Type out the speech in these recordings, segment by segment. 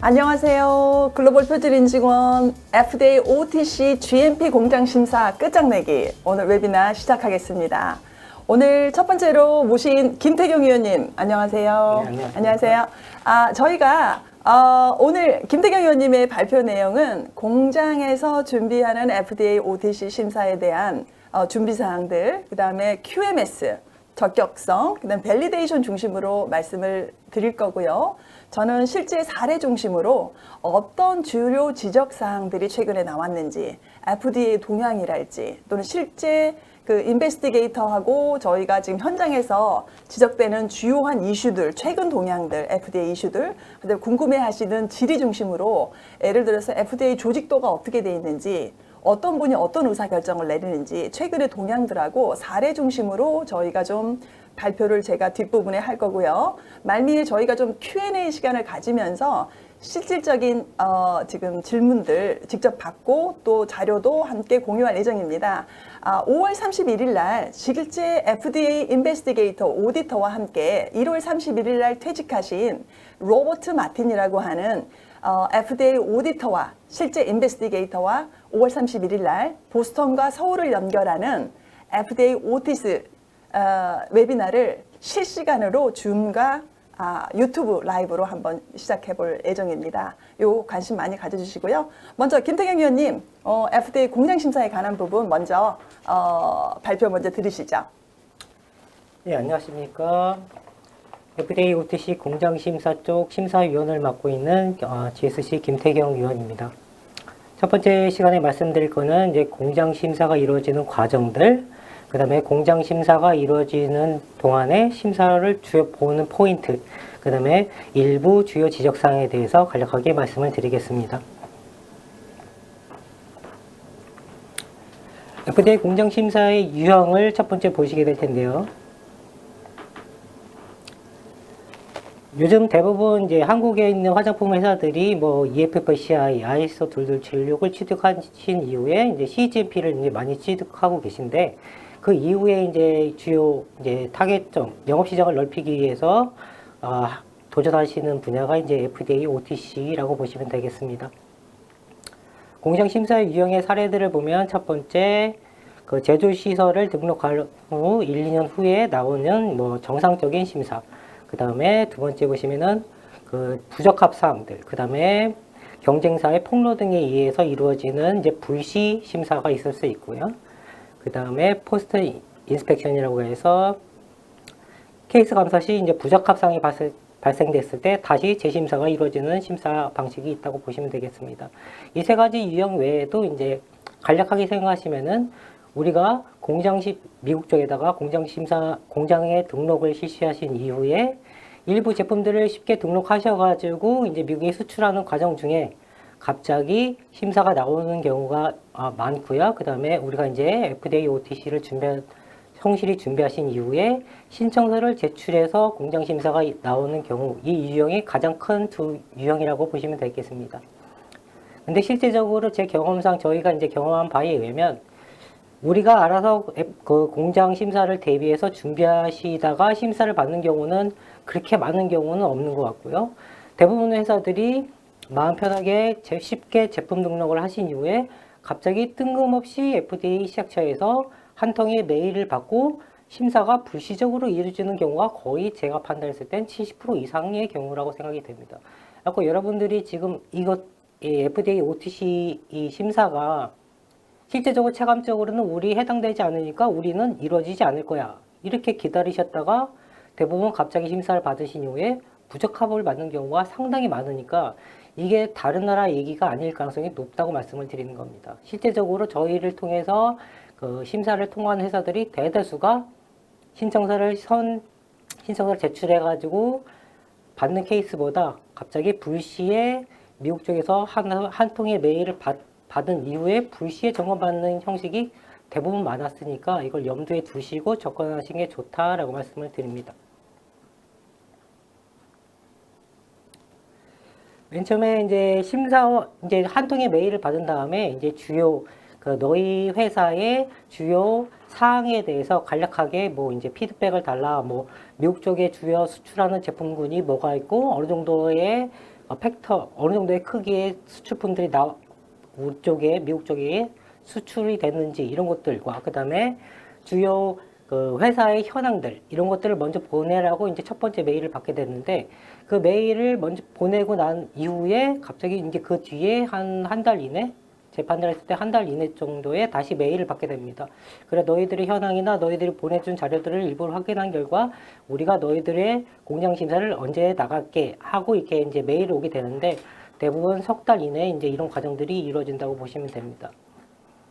안녕하세요. 글로벌 표준인증원 FDA OTC GMP 공장 심사 끝장내기 오늘 웨비나 시작하겠습니다. 오늘 첫 번째로 모신 김태경 위원님 안녕하세요. 네, 안녕하세요. 저희가 오늘 김태경 위원님의 발표 내용은 공장에서 준비하는 FDA OTC 심사에 대한 준비 사항들, 그다음에 QMS 적격성, 그다음 밸리데이션 중심으로 말씀을 드릴 거고요. 저는 실제 사례 중심으로 어떤 주요 지적 사항들이 최근에 나왔는지, FDA 동향이랄지, 또는 실제 그 인베스티게이터하고 저희가 지금 현장에서 지적되는 주요한 이슈들, 최근 동향들, FDA 이슈들, 그다음에 궁금해하시는 질의 중심으로 예를 들어서 FDA 조직도가 어떻게 돼 있는지, 어떤 분이 어떤 의사결정을 내리는지 최근의 동향들하고 사례 중심으로 저희가 좀 발표를 제가 뒷부분에 할 거고요. 말미에 저희가 좀 Q&A 시간을 가지면서 실질적인 지금 질문들 직접 받고 또 자료도 함께 공유할 예정입니다. 5월 31일 날 실제 FDA 인베스티게이터 오디터와 함께 1월 31일 날 퇴직하신 로버트 마틴이라고 하는 FDA 오디터와 실제 인베스티게이터와 5월 31일 날 보스턴과 서울을 연결하는 FDA 오티스 웨비나를 실시간으로 줌과 유튜브 라이브로 한번 시작해 볼 예정입니다. 요 관심 많이 가져주시고요. 먼저 김태경 위원님, FDA 공장 심사에 관한 부분 먼저 발표 먼저 들으시죠. 네, 안녕하십니까. FDA OTC 공장심사 쪽 심사위원을 맡고 있는 GSC 김태경 위원입니다. 첫 번째 시간에 말씀드릴 거는 이제 공장심사가 이루어지는 과정들, 그 다음에 공장심사가 이루어지는 동안에 심사를 주요 보는 포인트, 그 다음에 일부 주요 지적사항에 대해서 간략하게 말씀을 드리겠습니다. FDA 공장심사의 유형을 첫 번째 보시게 될 텐데요. 요즘 대부분 이제 한국에 있는 화장품 회사들이 뭐 EFFCI, ISO 2276을 취득하신 이후에 이제 CGMP를 이제 많이 취득하고 계신데, 그 이후에 이제 주요 이제 타겟점, 영업 시장을 넓히기 위해서 도전하시는 분야가 이제 FDA OTC라고 보시면 되겠습니다. 공장 심사의 유형의 사례들을 보면 첫 번째, 그 제조 시설을 등록할 후 1, 2년 후에 나오는 뭐 정상적인 심사. 그 다음에 두 번째 보시면은 그 부적합 사항들, 그 다음에 경쟁사의 폭로 등에 의해서 이루어지는 이제 불시 심사가 있을 수 있고요. 그 다음에 포스트 인스펙션이라고 해서 케이스 감사 시 이제 부적합 사항이 발생됐을 때 다시 재심사가 이루어지는 심사 방식이 있다고 보시면 되겠습니다. 이 세 가지 유형 외에도 이제 간략하게 생각하시면은 우리가 미국 쪽에다가 공장에 등록을 실시하신 이후에 일부 제품들을 쉽게 등록하셔가지고 이제 미국에 수출하는 과정 중에 갑자기 심사가 나오는 경우가 많고요. 그 다음에 우리가 이제 FDA OTC를 성실히 준비하신 이후에 신청서를 제출해서 공장 심사가 나오는 경우, 이 유형이 가장 큰 두 유형이라고 보시면 되겠습니다. 근데 실제적으로 제 경험상 저희가 이제 경험한 바에 의하면 우리가 알아서 그 공장 심사를 대비해서 준비하시다가 심사를 받는 경우는 그렇게 많은 경우는 없는 것 같고요. 대부분의 회사들이 마음 편하게 쉽게 제품 등록을 하신 이후에 갑자기 뜬금없이 FDA 시작처에서 한 통의 메일을 받고 심사가 불시적으로 이루어지는 경우가 거의 제가 판단했을 땐 70% 이상의 경우라고 생각이 됩니다. 그래서 여러분들이 지금 FDA OTC 이 심사가 실제적으로 체감적으로는 우리 해당되지 않으니까 우리는 이루어지지 않을 거야, 이렇게 기다리셨다가 대부분 갑자기 심사를 받으신 이후에 부적합을 받는 경우가 상당히 많으니까 이게 다른 나라 얘기가 아닐 가능성이 높다고 말씀을 드리는 겁니다. 실제적으로 저희를 통해서 그 심사를 통과한 회사들이 대다수가 신청서를 제출해가지고 받는 케이스보다 갑자기 불시에 미국 쪽에서 한 통의 메일을 받은 이후에 불시에 점검받는 형식이 대부분 많았으니까 이걸 염두에 두시고 접근하시는 게 좋다라고 말씀을 드립니다. 맨 처음에 이제 이제 한 통의 메일을 받은 다음에 이제 너희 회사의 주요 사항에 대해서 간략하게 뭐 이제 피드백을 달라, 뭐 미국 쪽에 주요 수출하는 제품군이 뭐가 있고 어느 정도의 팩터 어느 정도의 크기의 수출품들이 우리 쪽에 미국 쪽에 수출이 됐는지 이런 것들과 그다음에 주요 그 회사의 현황들 이런 것들을 먼저 보내라고 이제 첫 번째 메일을 받게 됐는데 그 메일을 먼저 보내고 난 이후에 갑자기 이제 그 뒤에 한 달 이내 재판을 했을 때 한 달 이내 정도에 다시 메일을 받게 됩니다. 그래 너희들의 현황이나 너희들이 보내준 자료들을 일부러 확인한 결과 우리가 너희들의 공장 심사를 언제 나갈게 하고 이렇게 이제 메일이 오게 되는데 대부분 석 달 이내에 이제 이런 과정들이 이루어진다고 보시면 됩니다.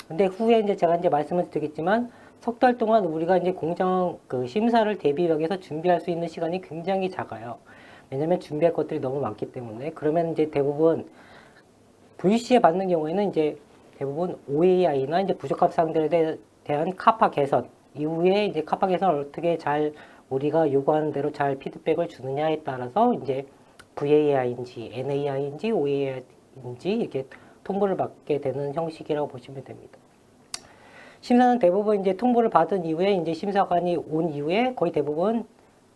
근데 후에 이제 제가 이제 말씀을 드리겠지만 석 달 동안 우리가 이제 공장 그 심사를 대비하기 위해서 준비할 수 있는 시간이 굉장히 작아요. 왜냐면 준비할 것들이 너무 많기 때문에 그러면 이제 대부분 VC에 받는 경우에는 이제 대부분 OAI나 이제 부적합 사항들에 대한 카파 개선 이후에 이제 카파 개선을 어떻게 잘 우리가 요구하는 대로 잘 피드백을 주느냐에 따라서 이제 VAI인지 NAI인지 OAI인지 이렇게 통보를 받게 되는 형식이라고 보시면 됩니다. 심사는 대부분 이제 통보를 받은 이후에 이제 심사관이 온 이후에 거의 대부분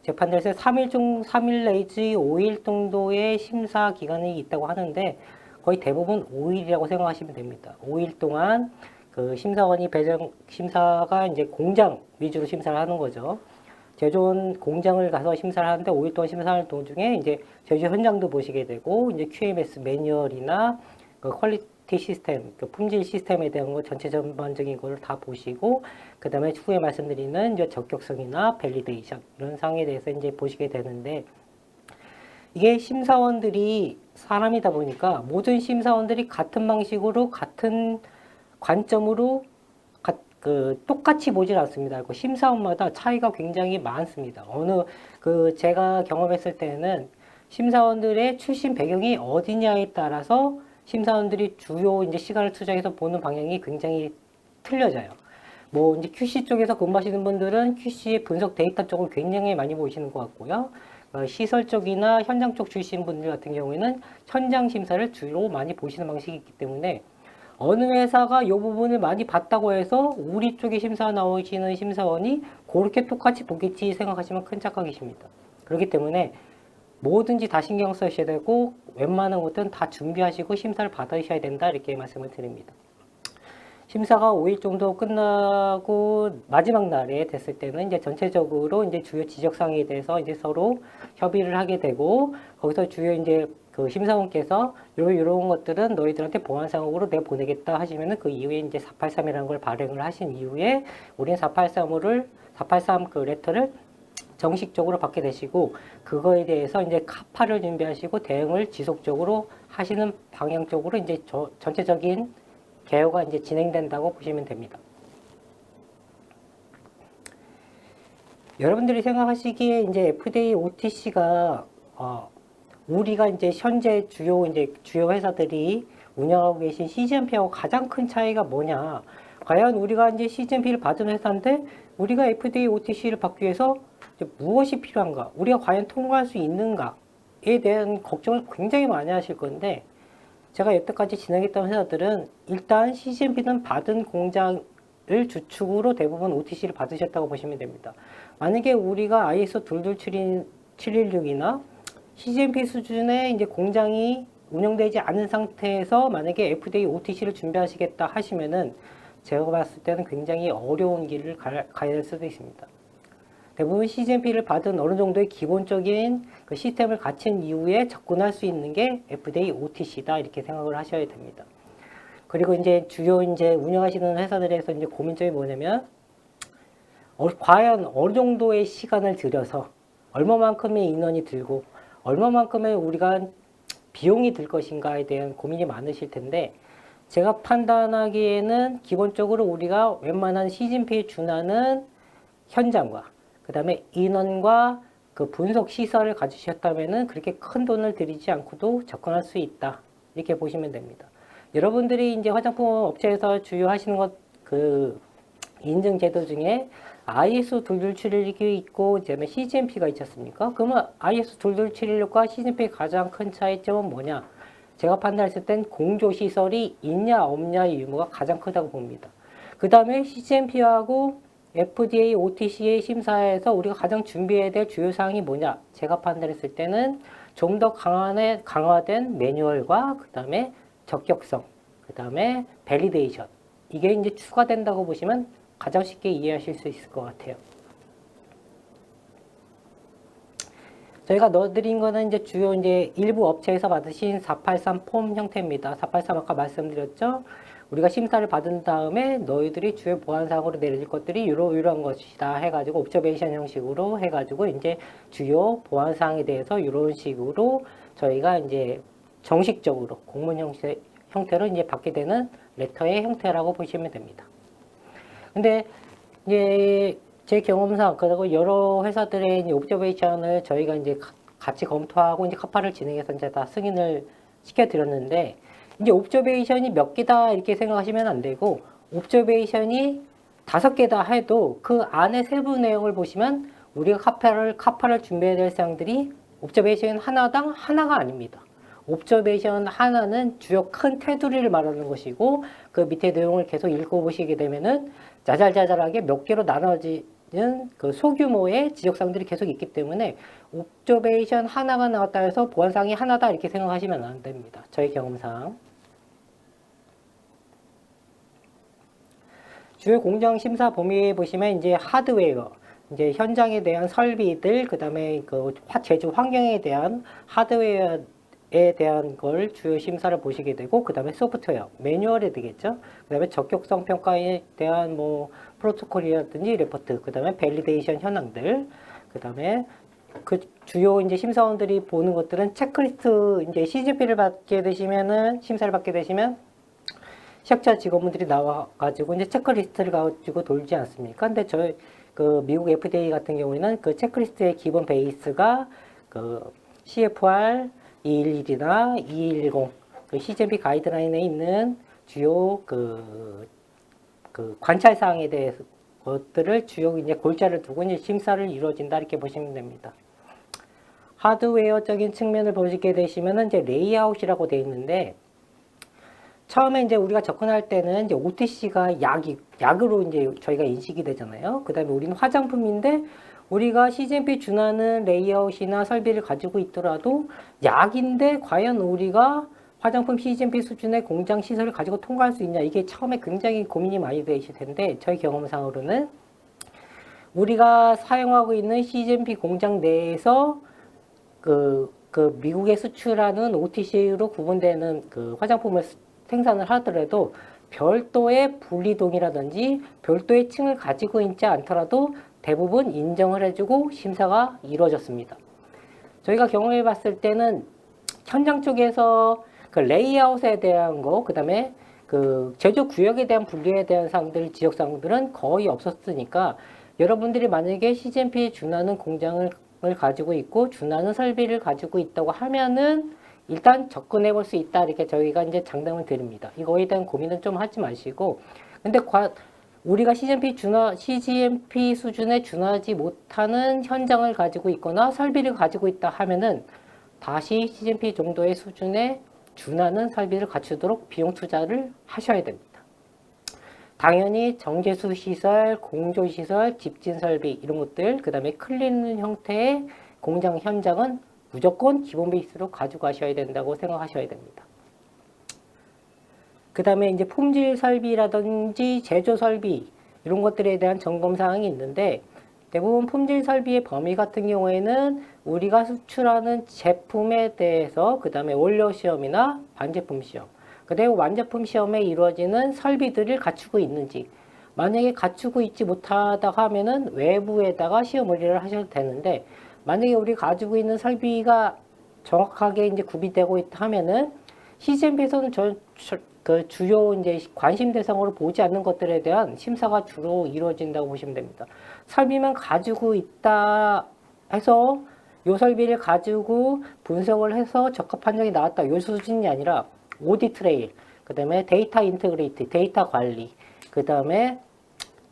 재판들에서 3일 내지 5일 정도의 심사 기간이 있다고 하는데 거의 대부분 5일이라고 생각하시면 됩니다. 5일 동안 그 심사관이 심사가 이제 공장 위주로 심사를 하는 거죠. 제조원 공장을 가서 심사를 하는데 5일 동안 심사하는 도중에 이제 제조 현장도 보시게 되고 이제 QMS 매뉴얼이나 그 퀄리티 시스템, 그 품질 시스템에 대한 거 전체 전반적인 거를 다 보시고 그 다음에 후에 말씀드리는 이제 적격성이나 밸리데이션 이런 사항에 대해서 이제 보시게 되는데 이게 심사원들이 사람이다 보니까 모든 심사원들이 같은 방식으로 같은 관점으로 똑같이 보질 않습니다. 그 심사원마다 차이가 굉장히 많습니다. 제가 경험했을 때는 심사원들의 출신 배경이 어디냐에 따라서 심사원들이 주요 이제 시간을 투자해서 보는 방향이 굉장히 틀려져요. 뭐 이제 QC 쪽에서 근무하시는 분들은 QC의 분석 데이터 쪽을 굉장히 많이 보시는 것 같고요. 시설 쪽이나 현장 쪽 출신 분들 같은 경우에는 현장 심사를 주로 많이 보시는 방식이 있기 때문에 어느 회사가 이 부분을 많이 봤다고 해서 우리 쪽에 심사 나오시는 심사원이 그렇게 똑같이 보겠지 생각하시면 큰 착각이십니다. 그렇기 때문에 뭐든지 다 신경 쓰셔야 되고 웬만한 것들은 다 준비하시고 심사를 받으셔야 된다 이렇게 말씀을 드립니다. 심사가 5일 정도 끝나고 마지막 날에 됐을 때는 이제 전체적으로 이제 주요 지적사항에 대해서 이제 서로 협의를 하게 되고 거기서 주요 이제 그 심사원께서 요런 것들은 너희들한테 보완사항으로 내가 보내겠다 하시면은 그 이후에 이제 483이라는 걸 발행을 하신 이후에 우리는 483 그 레터를 정식적으로 받게 되시고 그거에 대해서 이제 카파를 준비하시고 대응을 지속적으로 하시는 방향 쪽으로 이제 전체적인 개요가 이제 진행된다고 보시면 됩니다. 여러분들이 생각하시기에 이제 FDA, OTC가 우리가 이제 현재 주요 회사들이 운영하고 계신 CGMP하고 가장 큰 차이가 뭐냐? 과연 우리가 이제 CGMP를 받은 회사인데 우리가 FDA, OTC를 받기 위해서 무엇이 필요한가? 우리가 과연 통과할 수 있는가에 대한 걱정을 굉장히 많이 하실 건데 제가 여태까지 진행했던 회사들은 일단 CGMP는 받은 공장을 주축으로 대부분 OTC를 받으셨다고 보시면 됩니다. 만약에 우리가 ISO 22716이나 CGMP 수준의 이제 공장이 운영되지 않은 상태에서 만약에 FDA, OTC를 준비하시겠다 하시면은 제가 봤을 때는 굉장히 어려운 길을 가야 될 수도 있습니다. 대부분 CGMP를 받은 어느 정도의 기본적인 그 시스템을 갖춘 이후에 접근할 수 있는 게 FDA, OTC다 이렇게 생각을 하셔야 됩니다. 그리고 이제 주요 이제 운영하시는 회사들에서 이제 고민점이 뭐냐면 과연 어느 정도의 시간을 들여서 얼마만큼의 인원이 들고 얼마만큼의 우리가 비용이 들 것인가에 대한 고민이 많으실 텐데 제가 판단하기에는 기본적으로 우리가 웬만한 CGMP에 준하는 현장과 그 다음에 인원과 그 분석 시설을 가지셨다면은 그렇게 큰 돈을 들이지 않고도 접근할 수 있다. 이렇게 보시면 됩니다. 여러분들이 이제 화장품 업체에서 주요 하시는 그 인증 제도 중에 ISO 22716이 있고 그다음에 CGMP가 있지 않습니까? 그러면 ISO 22716과 CGMP의 가장 큰 차이점은 뭐냐? 제가 판단했을 땐 공조 시설이 있냐 없냐의 유무가 가장 크다고 봅니다. 그 다음에 CGMP하고 FDA, OTC의 심사에서 우리가 가장 준비해야 될 주요 사항이 뭐냐? 제가 판단했을 때는 좀 더 강화된 매뉴얼과 그 다음에 적격성, 그 다음에 밸리데이션, 이게 이제 추가된다고 보시면 가장 쉽게 이해하실 수 있을 것 같아요. 저희가 넣어드린 거는 이제 주요 이제 일부 업체에서 받으신 483 폼 형태입니다. 483 아까 말씀드렸죠? 우리가 심사를 받은 다음에 너희들이 주요 보안사항으로 내려질 것들이 이러한 것이다 해가지고 옵저베이션 형식으로 해가지고 이제 주요 보안사항에 대해서 이런 식으로 저희가 이제 정식적으로 공문 형태로 이제 받게 되는 레터의 형태라고 보시면 됩니다. 근데 이제 제 경험상 그리고 여러 회사들의 이제 옵저베이션을 저희가 이제 같이 검토하고 이제 카파를 진행해서 이제 다 승인을 시켜드렸는데 이제 옵저베이션이 몇 개다 이렇게 생각하시면 안 되고 옵저베이션이 5개다 해도 그 안에 세부 내용을 보시면 우리가 카파를 준비해야 될 사항들이 옵저베이션 하나당 하나가 아닙니다. 옵저베이션 하나는 주요 큰 테두리를 말하는 것이고 그 밑에 내용을 계속 읽어보시게 되면은 자잘자잘하게 몇 개로 나눠지는 그 소규모의 지적사항들이 계속 있기 때문에 옵저베이션 하나가 나왔다 해서 보안사항이 하나다 이렇게 생각하시면 안 됩니다. 저희 경험상. 주요 공정 심사 범위에 보시면 이제 하드웨어, 이제 현장에 대한 설비들, 그 다음에 그 제조 환경에 대한 하드웨어에 대한 걸 주요 심사를 보시게 되고, 그 다음에 소프트웨어, 매뉴얼이 되겠죠. 그 다음에 적격성 평가에 대한 뭐 프로토콜이라든지 레포트, 그 다음에 밸리데이션 현황들, 그 다음에 그 주요 이제 심사원들이 보는 것들은 체크리스트, 이제 CGP를 받게 되시면은 심사를 받게 되시면 시작자 직원분들이 나와가지고 이제 체크리스트를 가지고 돌지 않습니까? 근데 저희 그 미국 FDA 같은 경우에는 그 체크리스트의 기본 베이스가 그 CFR 211이나 2210 그 CGMP 가이드라인에 있는 주요 그 관찰 사항에 대해서 것들을 주요 이제 골자를 두고 이제 심사를 이루어진다 이렇게 보시면 됩니다. 하드웨어적인 측면을 보시게 되시면은 이제 레이아웃이라고 되어 있는데 처음에 이제 우리가 접근할 때는 이제 OTC가 약으로 이제 저희가 인식이 되잖아요. 그 다음에 우리는 화장품인데 우리가 CGMP 준하는 레이아웃이나 설비를 가지고 있더라도 약인데 과연 우리가 화장품 CGMP 수준의 공장 시설을 가지고 통과할 수 있냐, 이게 처음에 굉장히 고민이 많이 되실 텐데 저희 경험상으로는 우리가 사용하고 있는 CGMP 공장 내에서 그 미국에 수출하는 OTC로 구분되는 그 화장품을 생산을 하더라도 별도의 분리동이라든지 별도의 층을 가지고 있지 않더라도 대부분 인정을 해주고 심사가 이루어졌습니다. 저희가 경험해 봤을 때는 현장 쪽에서 그 레이아웃에 대한 거, 그 다음에 그 제조 구역에 대한 분리에 대한 사항들, 지적 사항들은 거의 없었으니까 여러분들이 만약에 CGMP에 준하는 공장을 가지고 있고 준하는 설비를 가지고 있다고 하면은 일단 접근해 볼 수 있다 이렇게 저희가 이제 장담을 드립니다. 이거에 대한 고민은 좀 하지 마시고, 근데 우리가 CGMP 수준에 준하지 못하는 현장을 가지고 있거나 설비를 가지고 있다 하면은 다시 CGMP 정도의 수준에 준하는 설비를 갖추도록 비용 투자를 하셔야 됩니다. 당연히 정제수 시설, 공조 시설, 집진 설비 이런 것들, 그 다음에 클린 형태의 공장 현장은 무조건 기본 베이스로 가져가셔야 된다고 생각하셔야 됩니다. 그 다음에 이제 품질 설비라든지 제조 설비 이런 것들에 대한 점검 사항이 있는데 대부분 품질 설비의 범위 같은 경우에는 우리가 수출하는 제품에 대해서 그 다음에 원료 시험이나 반제품 시험, 그리고 완제품 시험에 이루어지는 설비들을 갖추고 있는지, 만약에 갖추고 있지 못하다 하면은 외부에다가 시험 의뢰를 하셔도 되는데 만약에 우리 가지고 있는 설비가 정확하게 이제 구비되고 있다 하면은 CGMP에서는 그 주요 이제 관심 대상으로 보지 않는 것들에 대한 심사가 주로 이루어진다고 보시면 됩니다. 설비만 가지고 있다 해서 요 설비를 가지고 분석을 해서 적합 판정이 나왔다 요 수준이 아니라 오디트 트레일, 그 다음에 데이터 인테그리티, 데이터 관리, 그 다음에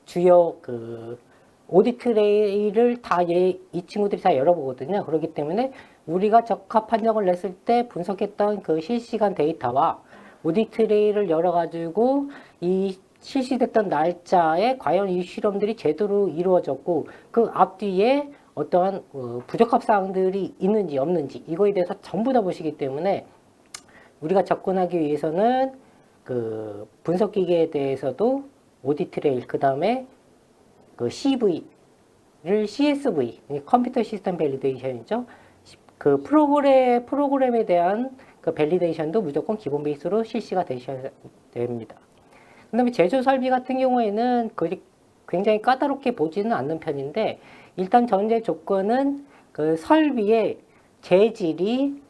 주요 그 오디트 레일을 다 이 친구들이 다 열어보거든요. 그렇기 때문에 우리가 적합 판정을 냈을 때 분석했던 그 실시간 데이터와 오디트 레일을 열어가지고 이 실시됐던 날짜에 과연 이 실험들이 제대로 이루어졌고 그 앞뒤에 어떠한 부적합 사항들이 있는지 없는지 이거에 대해서 전부 다 보시기 때문에 우리가 접근하기 위해서는 그 분석 기계에 대해서도 오디트 트레일, 그 다음에 그 CV를 CSV, 컴퓨터 시스템 밸리데이션이죠. 그 프로그램에 대한 그 밸리데이션도 무조건 기본 베이스로 실시가 되셔야 됩니다. 그 다음에 제조 설비 같은 경우에는 굉장히 까다롭게 보지는 않는 편인데, 일단 전제 조건은 그 설비의 재질이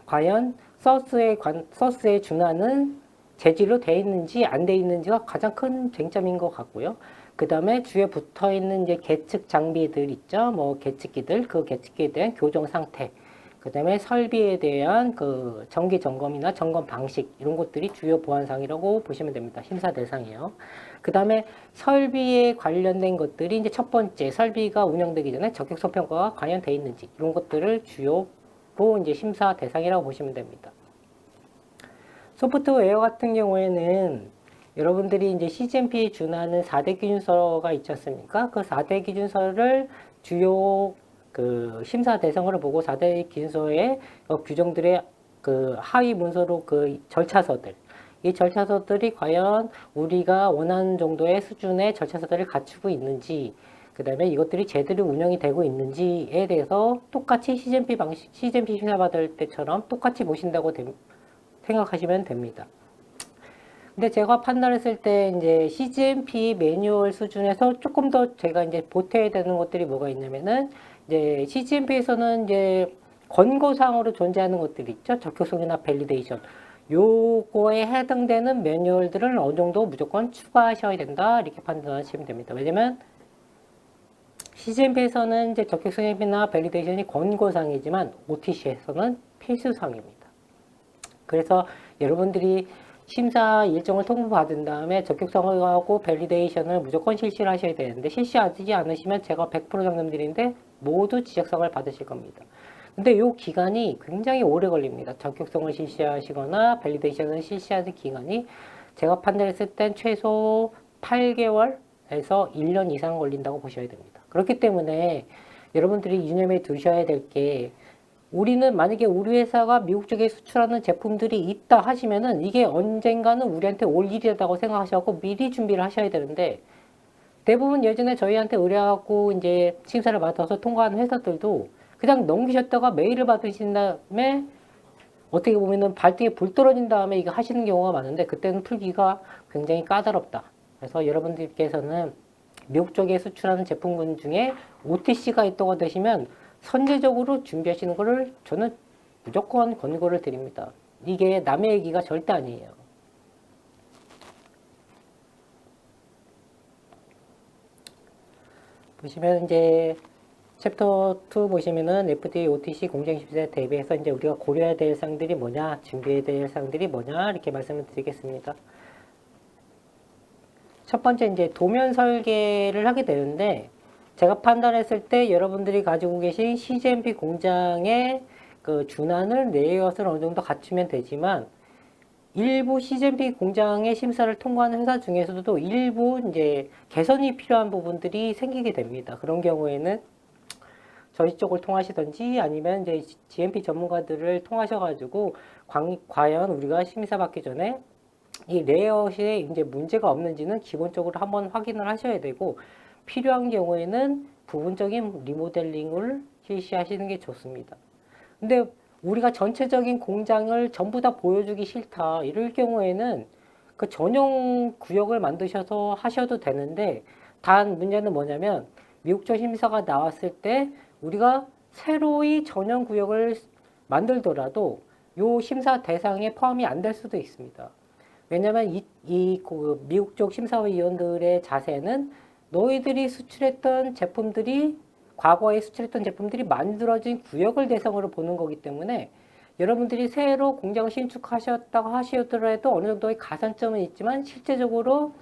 과연 서스에 준하는 재질로 되어 있는지 안 되어 있는지가 가장 큰 쟁점인 것 같고요. 그 다음에 주위에 붙어 있는 이제 계측 장비들 있죠. 뭐 계측기들, 그 계측기에 대한 교정 상태. 그 다음에 설비에 대한 그 정기 점검이나 점검 방식, 이런 것들이 주요 보안사항이라고 보시면 됩니다. 심사 대상이에요. 그 다음에 설비에 관련된 것들이 이제 첫 번째, 설비가 운영되기 전에 적격성 평가가 과연 되어 있는지, 이런 것들을 주요로 이제 심사 대상이라고 보시면 됩니다. 소프트웨어 같은 경우에는 여러분들이 이제 CGMP에 준하는 4대 기준서가 있지 않습니까? 그 4대 기준서를 주요 그 심사 대상으로 보고 4대 기준서의 규정들의 그 하위 문서로 그 절차서들, 이 절차서들이 과연 우리가 원하는 정도의 수준의 절차서들을 갖추고 있는지, 그 다음에 이것들이 제대로 운영이 되고 있는지에 대해서 똑같이 CGMP 심사 받을 때처럼 똑같이 보신다고 생각하시면 됩니다. 근데 제가 판단했을 때 이제 CGMP 매뉴얼 수준에서 조금 더 제가 이제 보태야 되는 것들이 뭐가 있냐면은, 이제 CGMP에서는 이제 권고사항으로 존재하는 것들이 있죠. 적격성이나 밸리데이션. 요거에 해당되는 매뉴얼들은 어느 정도 무조건 추가하셔야 된다, 이렇게 판단하시면 됩니다. 왜냐면 CGMP에서는 이제 적격성이나 밸리데이션이 권고사항이지만 OTC에서는 필수사항입니다. 그래서 여러분들이 심사 일정을 통보받은 다음에 적격성하고 밸리데이션을 무조건 실시를 하셔야 되는데, 실시하지 않으시면 제가 100% 장담드리는데 모두 지적상을 받으실 겁니다. 근데 이 기간이 굉장히 오래 걸립니다. 적격성을 실시하시거나 밸리데이션을 실시하는 기간이 제가 판단했을 땐 최소 8개월에서 1년 이상 걸린다고 보셔야 됩니다. 그렇기 때문에 여러분들이 유념해 두셔야 될 게, 우리는 만약에 우리 회사가 미국 쪽에 수출하는 제품들이 있다 하시면은 이게 언젠가는 우리한테 올 일이라고 생각하셔서 미리 준비를 하셔야 되는데, 대부분 예전에 저희한테 의뢰하고 이제 심사를 받아서 통과하는 회사들도 그냥 넘기셨다가 메일을 받으신 다음에 어떻게 보면은 발등에 불 떨어진 다음에 이거 하시는 경우가 많은데, 그때는 풀기가 굉장히 까다롭다. 그래서 여러분들께서는 미국 쪽에 수출하는 제품군 중에 OTC가 있다고 되시면 선제적으로 준비하시는 것을 저는 무조건 권고를 드립니다. 이게 남의 얘기가 절대 아니에요. 보시면 이제 챕터 2 보시면은 FDA, OTC 공정 심사에 대비해서 이제 우리가 고려해야 될 사항들이 뭐냐, 준비해야 될 사항들이 뭐냐, 이렇게 말씀을 드리겠습니다. 첫 번째 이제 도면 설계를 하게 되는데, 제가 판단했을 때 여러분들이 가지고 계신 CGMP 공장의 그 준하는 레이아웃을 어느 정도 갖추면 되지만, 일부 CGMP 공장의 심사를 통과하는 회사 중에서도 일부 이제 개선이 필요한 부분들이 생기게 됩니다. 그런 경우에는 저희 쪽을 통하시든지 아니면 이제 GMP 전문가들을 통하셔가지고 과연 우리가 심사 받기 전에 이 레이아웃에 이제 문제가 없는지는 기본적으로 한번 확인을 하셔야 되고, 필요한 경우에는 부분적인 리모델링을 실시하시는 게 좋습니다. 근데 우리가 전체적인 공장을 전부 다 보여주기 싫다, 이럴 경우에는 그 전용 구역을 만드셔서 하셔도 되는데, 단 문제는 뭐냐면 미국적 심사가 나왔을 때 우리가 새로이 전용 구역을 만들더라도 요 심사 대상에 포함이 안 될 수도 있습니다. 왜냐면 그 미국 쪽 심사위원들의 자세는 너희들이 수출했던 제품들이, 과거에 수출했던 제품들이 만들어진 구역을 대상으로 보는 거기 때문에, 여러분들이 새로 공장을 신축하셨다고 하시더라도 어느 정도의 가산점은 있지만 실제적으로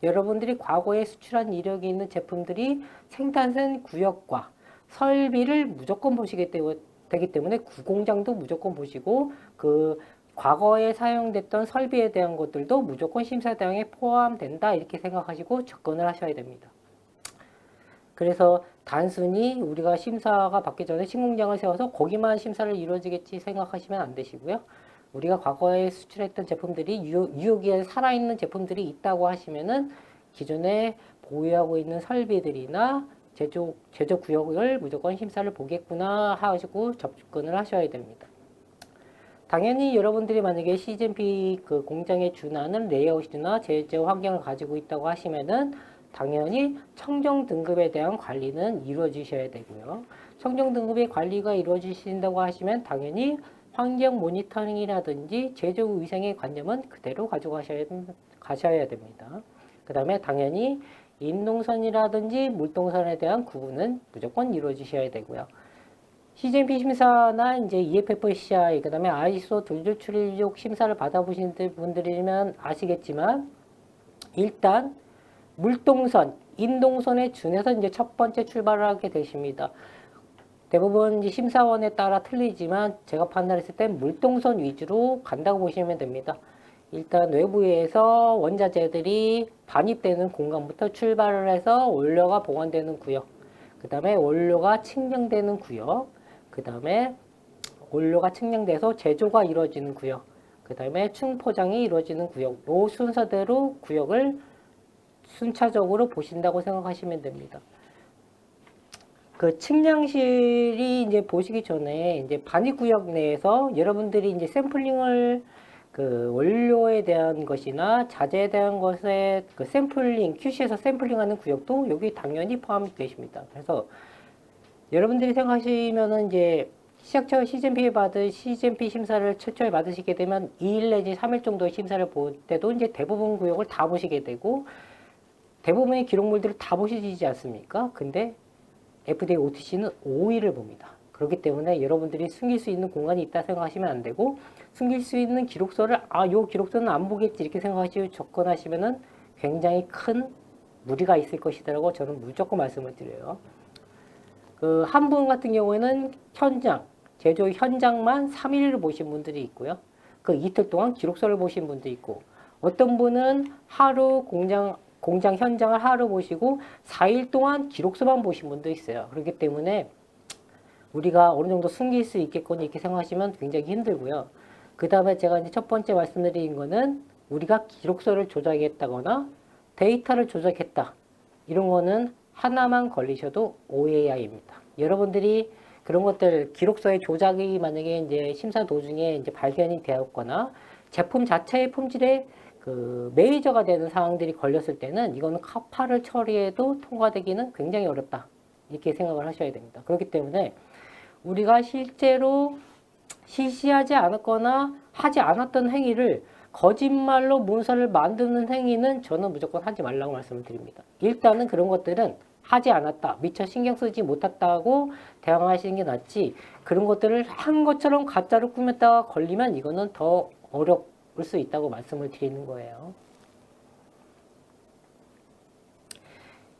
여러분들이 과거에 수출한 이력이 있는 제품들이 생산된 구역과 설비를 무조건 보시게 되기 때문에 구공장도 무조건 보시고, 그 과거에 사용됐던 설비에 대한 것들도 무조건 심사 대상에 포함된다, 이렇게 생각하시고 접근을 하셔야 됩니다. 그래서 단순히 우리가 심사가 받기 전에 신공장을 세워서 거기만 심사를 이루어지겠지 생각하시면 안 되시고요. 우리가 과거에 수출했던 제품들이 유효기에 살아있는 제품들이 있다고 하시면은 기존에 보유하고 있는 설비들이나 제조 구역을 무조건 심사를 보겠구나 하시고 접근을 하셔야 됩니다. 당연히 여러분들이 만약에 CGMP 그 공장에 준하는 레이아웃이나 제조 환경을 가지고 있다고 하시면은 당연히 청정 등급에 대한 관리는 이루어지셔야 되고요. 청정 등급의 관리가 이루어지신다고 하시면 환경 모니터링이라든지 제조 위생의 관념은 그대로 가셔야 됩니다. 그 다음에 당연히 인동선이라든지 물동선에 대한 구분은 무조건 이루어지셔야 되고요. CGMP 심사나 이제 EFFCI, 그 다음에 ISO 22716 심사를 받아보신 분들이면 아시겠지만, 일단 물동선, 인동선에 준해서 이제 첫 번째 출발을 하게 되십니다. 대부분 이제 심사원에 따라 틀리지만 제가 판단했을 땐 물동선 위주로 간다고 보시면 됩니다. 일단 외부에서 원자재들이 반입되는 공간부터 출발을 해서 원료가 보관되는 구역, 그 다음에 원료가 측량되는 구역, 그 다음에 원료가 측량돼서 제조가 이루어지는 구역, 그 다음에 충포장이 이루어지는 구역, 이 순서대로 구역을 순차적으로 보신다고 생각하시면 됩니다. 그 측량실이 이제 보시기 전에 이제 반입구역 내에서 여러분들이 이제 샘플링을 그 원료에 대한 것이나 자재에 대한 것에 그 샘플링, QC에서 샘플링하는 구역도 여기 당연히 포함이 되십니다. 그래서 여러분들이 생각하시면은 이제 시작처 CGMP 심사를 최초에 받으시게 되면 2일 내지 3일 정도의 심사를 볼 때도 이제 대부분 구역을 다 보시게 되고 대부분의 기록물들을 다 보시지 않습니까? 근데 FDA OTC는 5일을 봅니다. 그렇기 때문에 여러분들이 숨길 수 있는 공간이 있다 생각하시면 안 되고 숨길 수 있는 기록서를 요 기록서는 안 보겠지 이렇게 생각하시고 접근하시면은 굉장히 큰 무리가 있을 것이라고 저는 무조건 말씀을 드려요. 그 한 분 같은 경우에는 제조 현장만 3일을 보신 분들이 있고요. 그 이틀 동안 기록서를 보신 분도 있고 어떤 분은 하루 공장 현장을 하루 보시고 4일 동안 기록서만 보신 분도 있어요. 그렇기 때문에 우리가 어느 정도 숨길 수 있겠거니 이렇게 생각하시면 굉장히 힘들고요. 그 다음에 제가 이제 첫 번째 말씀드린 거는 우리가 기록서를 조작했다거나 데이터를 조작했다. 이런 거는 하나만 걸리셔도 OAI입니다. 여러분들이 그런 것들 기록서의 조작이 만약에 이제 심사 도중에 이제 발견이 되었거나 제품 자체의 품질에 그 메이저가 되는 사항들이 걸렸을 때는 이거는 카파를 처리해도 통과되기는 굉장히 어렵다. 이렇게 생각을 하셔야 됩니다. 그렇기 때문에 우리가 실제로 실시하지 않았거나 하지 않았던 행위를 거짓말로 문서를 만드는 행위는 저는 무조건 하지 말라고 말씀을 드립니다. 일단은 그런 것들은 하지 않았다, 미처 신경 쓰지 못했다고 대응하시는 게 낫지 그런 것들을 한 것처럼 가짜로 꾸몄다가 걸리면 이거는 더 어려울 수 있다고 말씀을 드리는 거예요.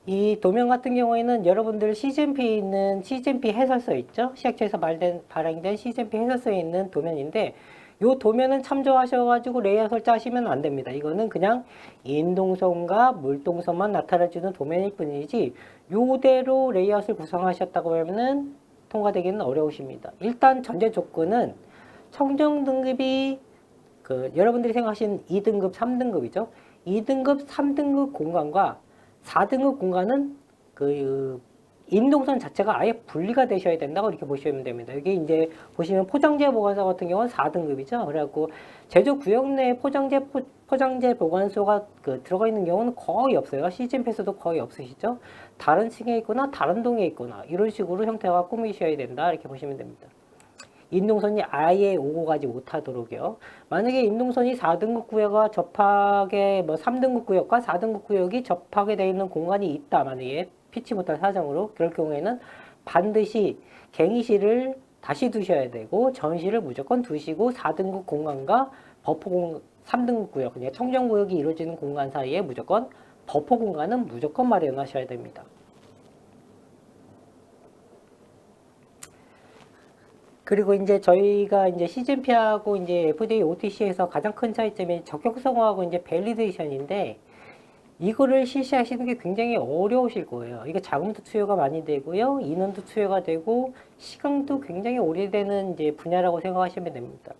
이 도면 같은 경우에는 여러분들 CGMP 해설서 있죠? 시약처에서 발행된 CGMP 해설서에 있는 도면인데 이 도면은 참조하셔가지고 레이아웃 설정하시면 안 됩니다. 이거는 그냥 인동선과 물동선만 나타내주는 도면일 뿐이지 이대로 레이아웃을 구성하셨다고 하면은 통과되기는 어려우십니다. 일단 전제 조건은 청정 등급이 여러분들이 생각하시는 2등급, 3등급이죠. 2등급, 3등급 공간과 4등급 공간은 인동선 자체가 아예 분리가 되셔야 된다고 이렇게 보시면 됩니다. 여기 이제 보시면 포장재 보관소 같은 경우는 4등급이죠. 그래갖고 제조 구역 내에 포장재 보관소가 들어가 있는 경우는 거의 없어요. CGMP에서도 거의 없으시죠. 다른 층에 있거나 다른 동에 있거나 이런 식으로 형태가 꾸미셔야 된다 이렇게 보시면 됩니다. 인동선이 아예 오고 가지 못하도록요. 만약에 인동선이 4등급 구역과 접하게 3등급 구역과 4등급 구역이 접하게 되어 있는 공간이 있다. 만약에 피치 못할 사정으로 그럴 경우에는 반드시 갱이실을 다시 두셔야 되고 전실을 무조건 두시고 4등급 공간과 버퍼 3등급 구역, 그냥 청정 구역이 이루어지는 공간 사이에 무조건 버퍼 공간은 무조건 마련하셔야 됩니다. 그리고 이제 저희가 이제 CGMP하고 이제 FDA OTC에서 가장 큰 차이점이 적격성하고 이제 밸리데이션인데 이거를 실시하시는 게 굉장히 어려우실 거예요. 이게 자금도 투여가 많이 되고요. 인원도 투여가 되고 시간도 굉장히 오래되는 이제 분야라고 생각하시면 됩니다.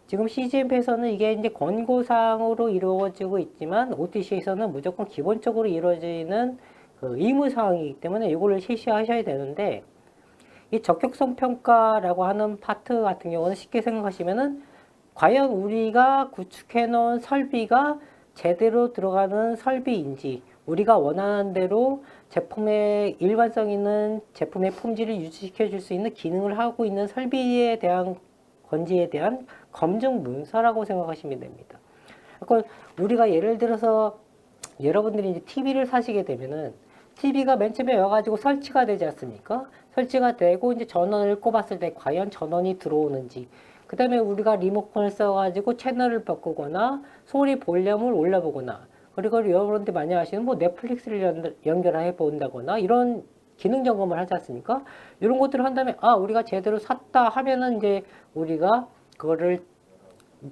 지금 CGMP에서는 이게 이제 권고사항으로 이루어지고 있지만 OTC에서는 무조건 기본적으로 이루어지는 그 의무사항이기 때문에 이거를 실시하셔야 되는데 이 적격성 평가라고 하는 파트 같은 경우는 쉽게 생각하시면은 과연 우리가 구축해 놓은 설비가 제대로 들어가는 설비인지 우리가 원하는 대로 제품의 일관성 있는 제품의 품질을 유지시켜 줄 수 있는 기능을 하고 있는 설비에 대한 건지에 대한 검증 문서라고 생각하시면 됩니다. 그러니까 우리가 예를 들어서 여러분들이 이제 TV를 사시게 되면은 TV가 맨 처음에 와가지고 설치가 되지 않습니까? 설치가 되고 이제 전원을 꼽았을 때 과연 전원이 들어오는지, 그 다음에 우리가 리모컨을 써가지고 채널을 바꾸거나 소리 볼륨을 올려보거나, 그리고 여러분들 많이 하시는 뭐 넷플릭스를 연결해 본다거나 이런 기능 점검을 하지 않습니까? 이런 것들을 한 다음에 아 우리가 제대로 샀다 하면은 이제 우리가 그거를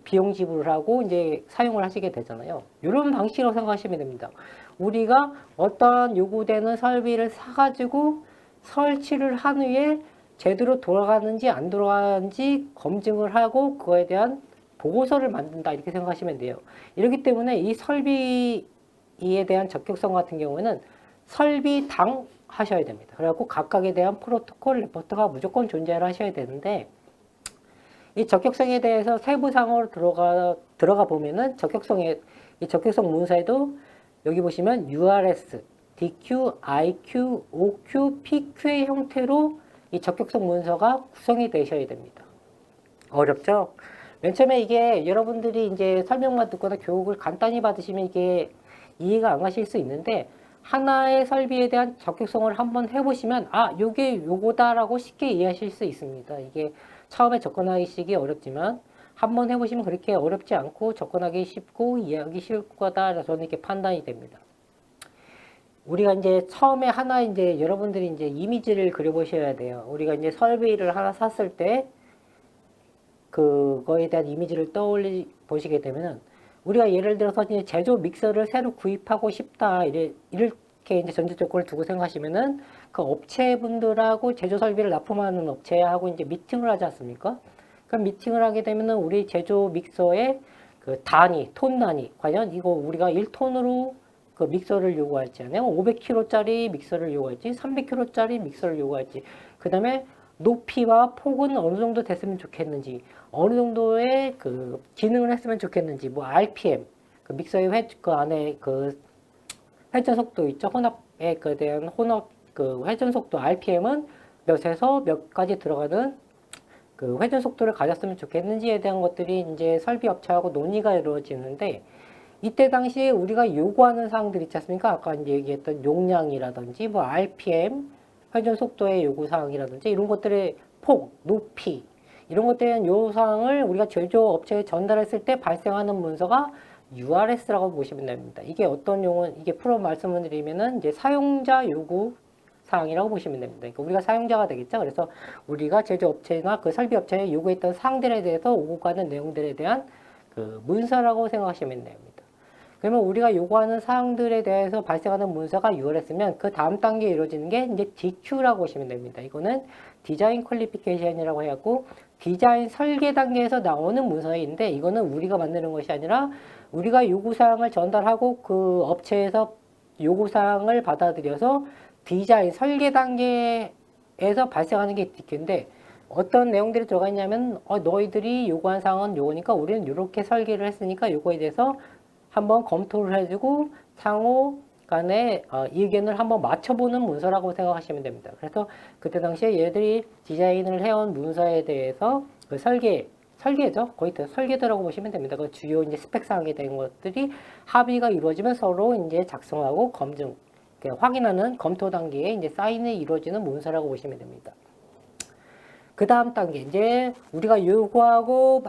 비용 지불을 하고 이제 사용을 하시게 되잖아요. 이런 방식으로 생각하시면 됩니다. 우리가 어떤 요구되는 설비를 사가지고 설치를 한 후에 제대로 돌아가는지 안 돌아가는지 검증을 하고 그거에 대한 보고서를 만든다 이렇게 생각하시면 돼요. 이렇기 때문에 이 설비에 대한 적격성 같은 경우에는 설비당 하셔야 됩니다. 그래갖고 각각에 대한 프로토콜 레포트가 무조건 존재를 하셔야 되는데 이 적격성에 대해서 세부상으로 들어가 보면은 이 적격성 문서에도 여기 보시면 URS, DQ, IQ, OQ, PQ의 형태로 이 적격성 문서가 구성이 되셔야 됩니다. 어렵죠? 맨 처음에 이게 여러분들이 이제 설명만 듣거나 교육을 간단히 받으시면 이게 이해가 안 가실 수 있는데 하나의 설비에 대한 적격성을 한번 해보시면 아, 요게 요거다라고 쉽게 이해하실 수 있습니다. 이게 처음에 접근하기 어렵지만 한번 해보시면 그렇게 어렵지 않고 접근하기 쉽고 이해하기 쉬울 거다. 저는 이렇게 판단이 됩니다. 우리가 이제 처음에 하나 이제 여러분들이 이제 이미지를 그려보셔야 돼요. 우리가 이제 설비를 하나 샀을 때 그거에 대한 이미지를 보시게 되면은 우리가 예를 들어서 이제 제조 믹서를 새로 구입하고 싶다 이렇게 이제 전제 조건을 두고 생각하시면은 그 업체분들하고 제조 설비를 납품하는 업체하고 이제 미팅을 하지 않습니까? 그럼 미팅을 하게 되면은 우리 제조 믹서의 그 톤 단위 과연 이거 우리가 1톤으로 그 믹서를 요구할지 아니면 500kg짜리 믹서를 요구할지 300kg짜리 mik서를 요구할지 그 다음에 높이와 폭은 어느 정도 됐으면 좋겠는지 어느 정도의 그 기능을 했으면 좋겠는지 뭐 RPM 그 믹서의 그 안에 그 회전 속도 있죠 혼합에 그 대한 혼합 그 회전 속도 RPM은 몇에서 몇까지 들어가는 그 회전 속도를 가졌으면 좋겠는지에 대한 것들이 이제 설비 업체하고 논의가 이루어지는데 이때 당시에 우리가 요구하는 사항들 있지 않습니까? 아까 이제 얘기했던 용량이라든지 뭐 RPM, 회전 속도의 요구 사항이라든지 이런 것들의 폭, 높이 이런 것들에 대한 요구사항을 우리가 제조 업체에 전달했을 때 발생하는 문서가 URS라고 보시면 됩니다. 이게 어떤 이게 프로 말씀을 드리면은 이제 사용자 요구 사항이라고 보시면 됩니다. 그러니까 우리가 사용자가 되겠죠. 그래서 우리가 제조업체나 그 설비업체에 요구했던 사항들에 대해서 오고 가는 내용들에 대한 그 문서라고 생각하시면 됩니다. 그러면 우리가 요구하는 사항들에 대해서 발생하는 문서가 URS면 그 다음 단계에 이루어지는 게 이제 DQ라고 보시면 됩니다. 이거는 디자인 퀄리피케이션이라고 해갖고 디자인 설계 단계에서 나오는 문서인데 이거는 우리가 만드는 것이 아니라 우리가 요구사항을 전달하고 그 업체에서 요구사항을 받아들여서 디자인 설계 단계에서 발생하는 게 DQ인데 어떤 내용들이 들어가 있냐면 너희들이 요구한 사항은 요거니까 우리는 이렇게 설계를 했으니까 요거에 대해서 한번 검토를 해주고 상호 간에 의견을 한번 맞춰보는 문서라고 생각하시면 됩니다. 그래서 그때 당시에 얘들이 디자인을 해온 문서에 대해서 그 설계죠. 거의 다 설계도라고 보시면 됩니다. 그 주요 이제 스펙사항에 대한 것들이 합의가 이루어지면 서로 이제 작성하고 검증, 확인하는 검토 단계에 이제 사인이 이루어지는 문서라고 보시면 됩니다. 그 다음 단계, 이제 우리가 요구하고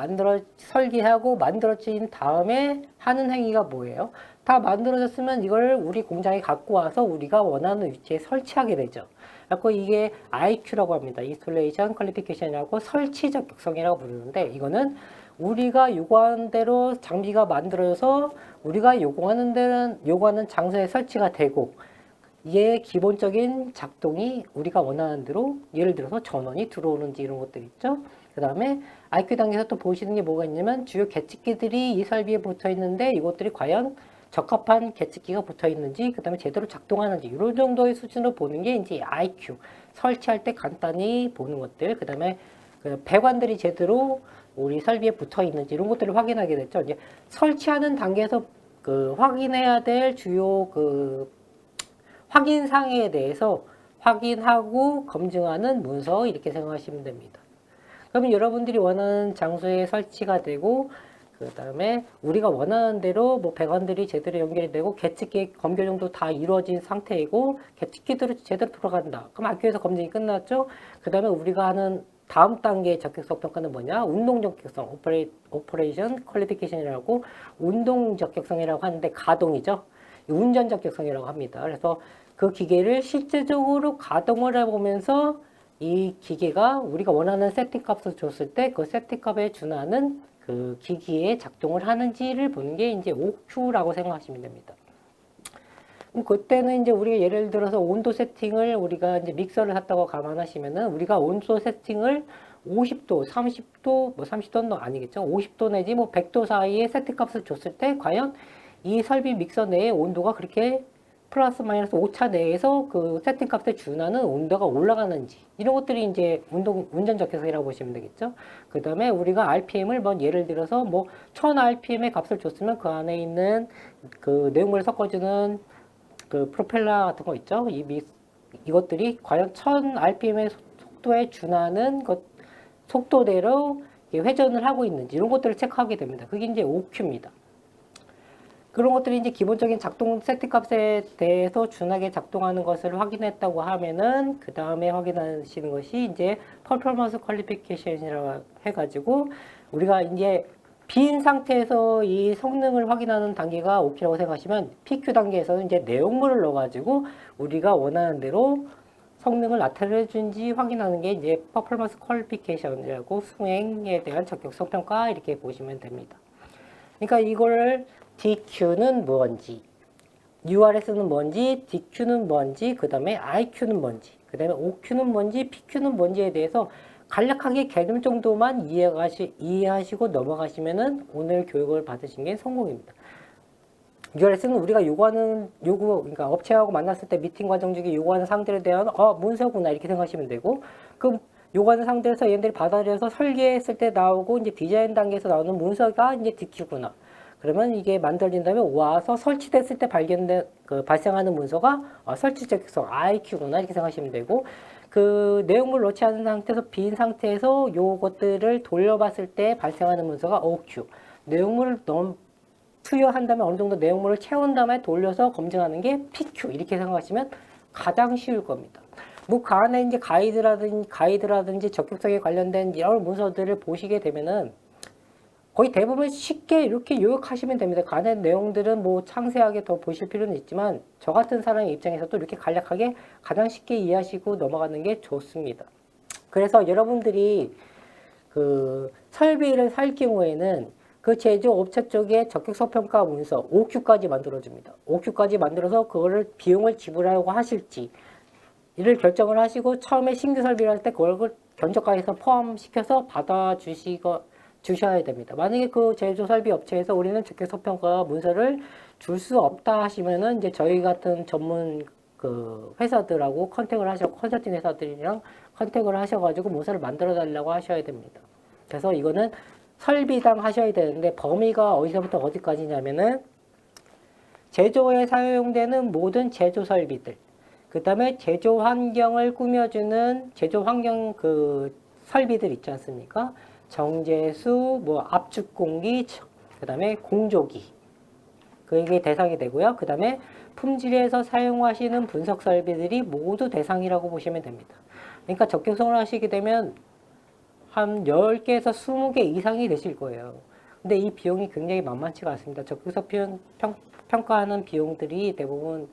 설계하고 만들어진 다음에 하는 행위가 뭐예요? 다 만들어졌으면 이걸 우리 공장에 갖고 와서 우리가 원하는 위치에 설치하게 되죠. 그래서 이게 IQ라고 합니다. Installation Qualification이라고 설치 적격성이라고 부르는데 이거는 우리가 요구하는 대로 장비가 만들어져서 우리가 요구하는 장소에 설치가 되고 이게 기본적인 작동이 우리가 원하는 대로 예를 들어서 전원이 들어오는지 이런 것들 있죠. 그 다음에 IQ 단계에서 또 보시는 게 뭐가 있냐면 주요 계측기들이 이 설비에 붙어 있는데 이것들이 과연 적합한 계측기가 붙어 있는지 그 다음에 제대로 작동하는지 이런 정도의 수준으로 보는 게 이제 IQ 설치할 때 간단히 보는 것들 그 다음에 그 배관들이 제대로 우리 설비에 붙어 있는지 이런 것들을 확인하게 됐죠. 이제 설치하는 단계에서 그 확인해야 될 주요 그 확인 사항에 대해서 확인하고 검증하는 문서 이렇게 생각하시면 됩니다. 그러면 여러분들이 원하는 장소에 설치가 되고 그 다음에 우리가 원하는 대로 뭐 배관들이 제대로 연결이 되고 계측기 검열 정도 다 이루어진 상태이고 계측기들이 제대로 돌아간다. 그럼 학교에서 검증이 끝났죠. 그 다음에 우리가 하는 다음 단계의 적격성 평가는 뭐냐? 운동 적격성, 오퍼레이션 퀄리피케이션이라고 운동 적격성이라고 하는데 가동이죠. 운전 적격성이라고 합니다. 그래서 그 기계를 실제적으로 가동을 해보면서 이 기계가 우리가 원하는 세팅 값을 줬을 때 그 세팅 값에 준하는 그 기기에 작동을 하는지를 보는 게 이제 OQ라고 생각하시면 됩니다. 그때는 이제 우리가 예를 들어서 온도 세팅을 우리가 이제 믹서를 샀다고 감안하시면은 우리가 온도 세팅을 50도, 30도, 뭐 30도는 아니겠죠. 50도 내지 뭐 100도 사이에 세팅 값을 줬을 때 과연 이 설비 믹서 내의 온도가 그렇게 플러스 마이너스 5차 내에서 그 세팅 값에 준하는 온도가 올라가는지 이런 것들이 이제 운전 적격성이라고 보시면 되겠죠. 그 다음에 우리가 RPM을 뭐 예를 들어서 뭐 1000 RPM의 값을 줬으면 그 안에 있는 그 내용물을 섞어주는 그 프로펠러 같은 거 있죠. 이것들이 과연 1000 RPM의 속도에 준하는 속도대로 회전을 하고 있는지 이런 것들을 체크하게 됩니다. 그게 이제 OQ입니다. 그런 것들이 이제 기본적인 작동 세팅 값에 대해서 준하게 작동하는 것을 확인했다고 하면은 그 다음에 확인하시는 것이 이제 퍼포먼스 퀄리피케이션이라고 해가지고 우리가 이제 빈 상태에서 이 성능을 확인하는 단계가 OQ라고 생각하시면 PQ 단계에서는 이제 내용물을 넣어가지고 우리가 원하는 대로 성능을 나타내준지 확인하는 게 이제 퍼포먼스 퀄리피케이션이라고 수행에 대한 적격성 평가 이렇게 보시면 됩니다. 그러니까 이거를 DQ는 뭔지, URS는 뭔지, DQ는 뭔지, 그 다음에 IQ는 뭔지, 그 다음에 OQ는 뭔지, PQ는 뭔지에 대해서 간략하게 개념 정도만 이해하시고 넘어가시면은 오늘 교육을 받으신 게 성공입니다. URS는 우리가 그러니까 업체하고 만났을 때 미팅 과정 중에 요구하는 사항들에 대한 문서구나 이렇게 생각하시면 되고, 그 요구하는 사항들에서 얘네들이 받아들여서 설계했을 때 나오고 이제 디자인 단계에서 나오는 문서가 이제 DQ구나. 그러면 이게 만들어진 다음에 와서 설치됐을 때 발생하는 문서가 설치 적격성 IQ구나 이렇게 생각하시면 되고, 그 내용물 넣지 않은 상태에서 빈 상태에서 요것들을 돌려봤을 때 발생하는 문서가 OQ. 내용물을 투여한 다음에 어느 정도 내용물을 채운 다음에 돌려서 검증하는 게 PQ 이렇게 생각하시면 가장 쉬울 겁니다. 뭐 그 안에 이제 가이드라든지 적격성에 관련된 여러 문서들을 보시게 되면은 거의 대부분 쉽게 이렇게 요약하시면 됩니다. 그 안에 내용들은 뭐 상세하게 더 보실 필요는 있지만 저 같은 사람의 입장에서도 이렇게 간략하게 가장 쉽게 이해하시고 넘어가는 게 좋습니다. 그래서 여러분들이 그 설비를 살 경우에는 그 제조업체 쪽에 적격성 평가 문서 OQ까지 만들어줍니다. OQ까지 만들어서 그거를 비용을 지불하려고 하실지 이를 결정을 하시고 처음에 신규 설비를 할 때 그걸 견적가에서 포함시켜서 주셔야 됩니다. 만약에 그 제조 설비 업체에서 우리는 적격성 평가 문서를 줄 수 없다 하시면은 이제 저희 같은 전문 그 회사들하고 컨설팅 회사들이랑 컨택을 하셔가지고 문서를 만들어 달라고 하셔야 됩니다. 그래서 이거는 설비당 하셔야 되는데 범위가 어디서부터 어디까지냐면은 제조에 사용되는 모든 제조 설비들, 그 다음에 제조 환경을 꾸며주는 제조 환경 그 설비들 있지 않습니까? 정제수, 뭐 압축 공기, 그 다음에 공조기. 그게 대상이 되고요. 그 다음에 품질에서 사용하시는 분석 설비들이 모두 대상이라고 보시면 됩니다. 그러니까 적격성을 하시게 되면 한 10개에서 20개 이상이 되실 거예요. 근데 이 비용이 굉장히 만만치가 않습니다. 적격성 평가하는 비용들이 대부분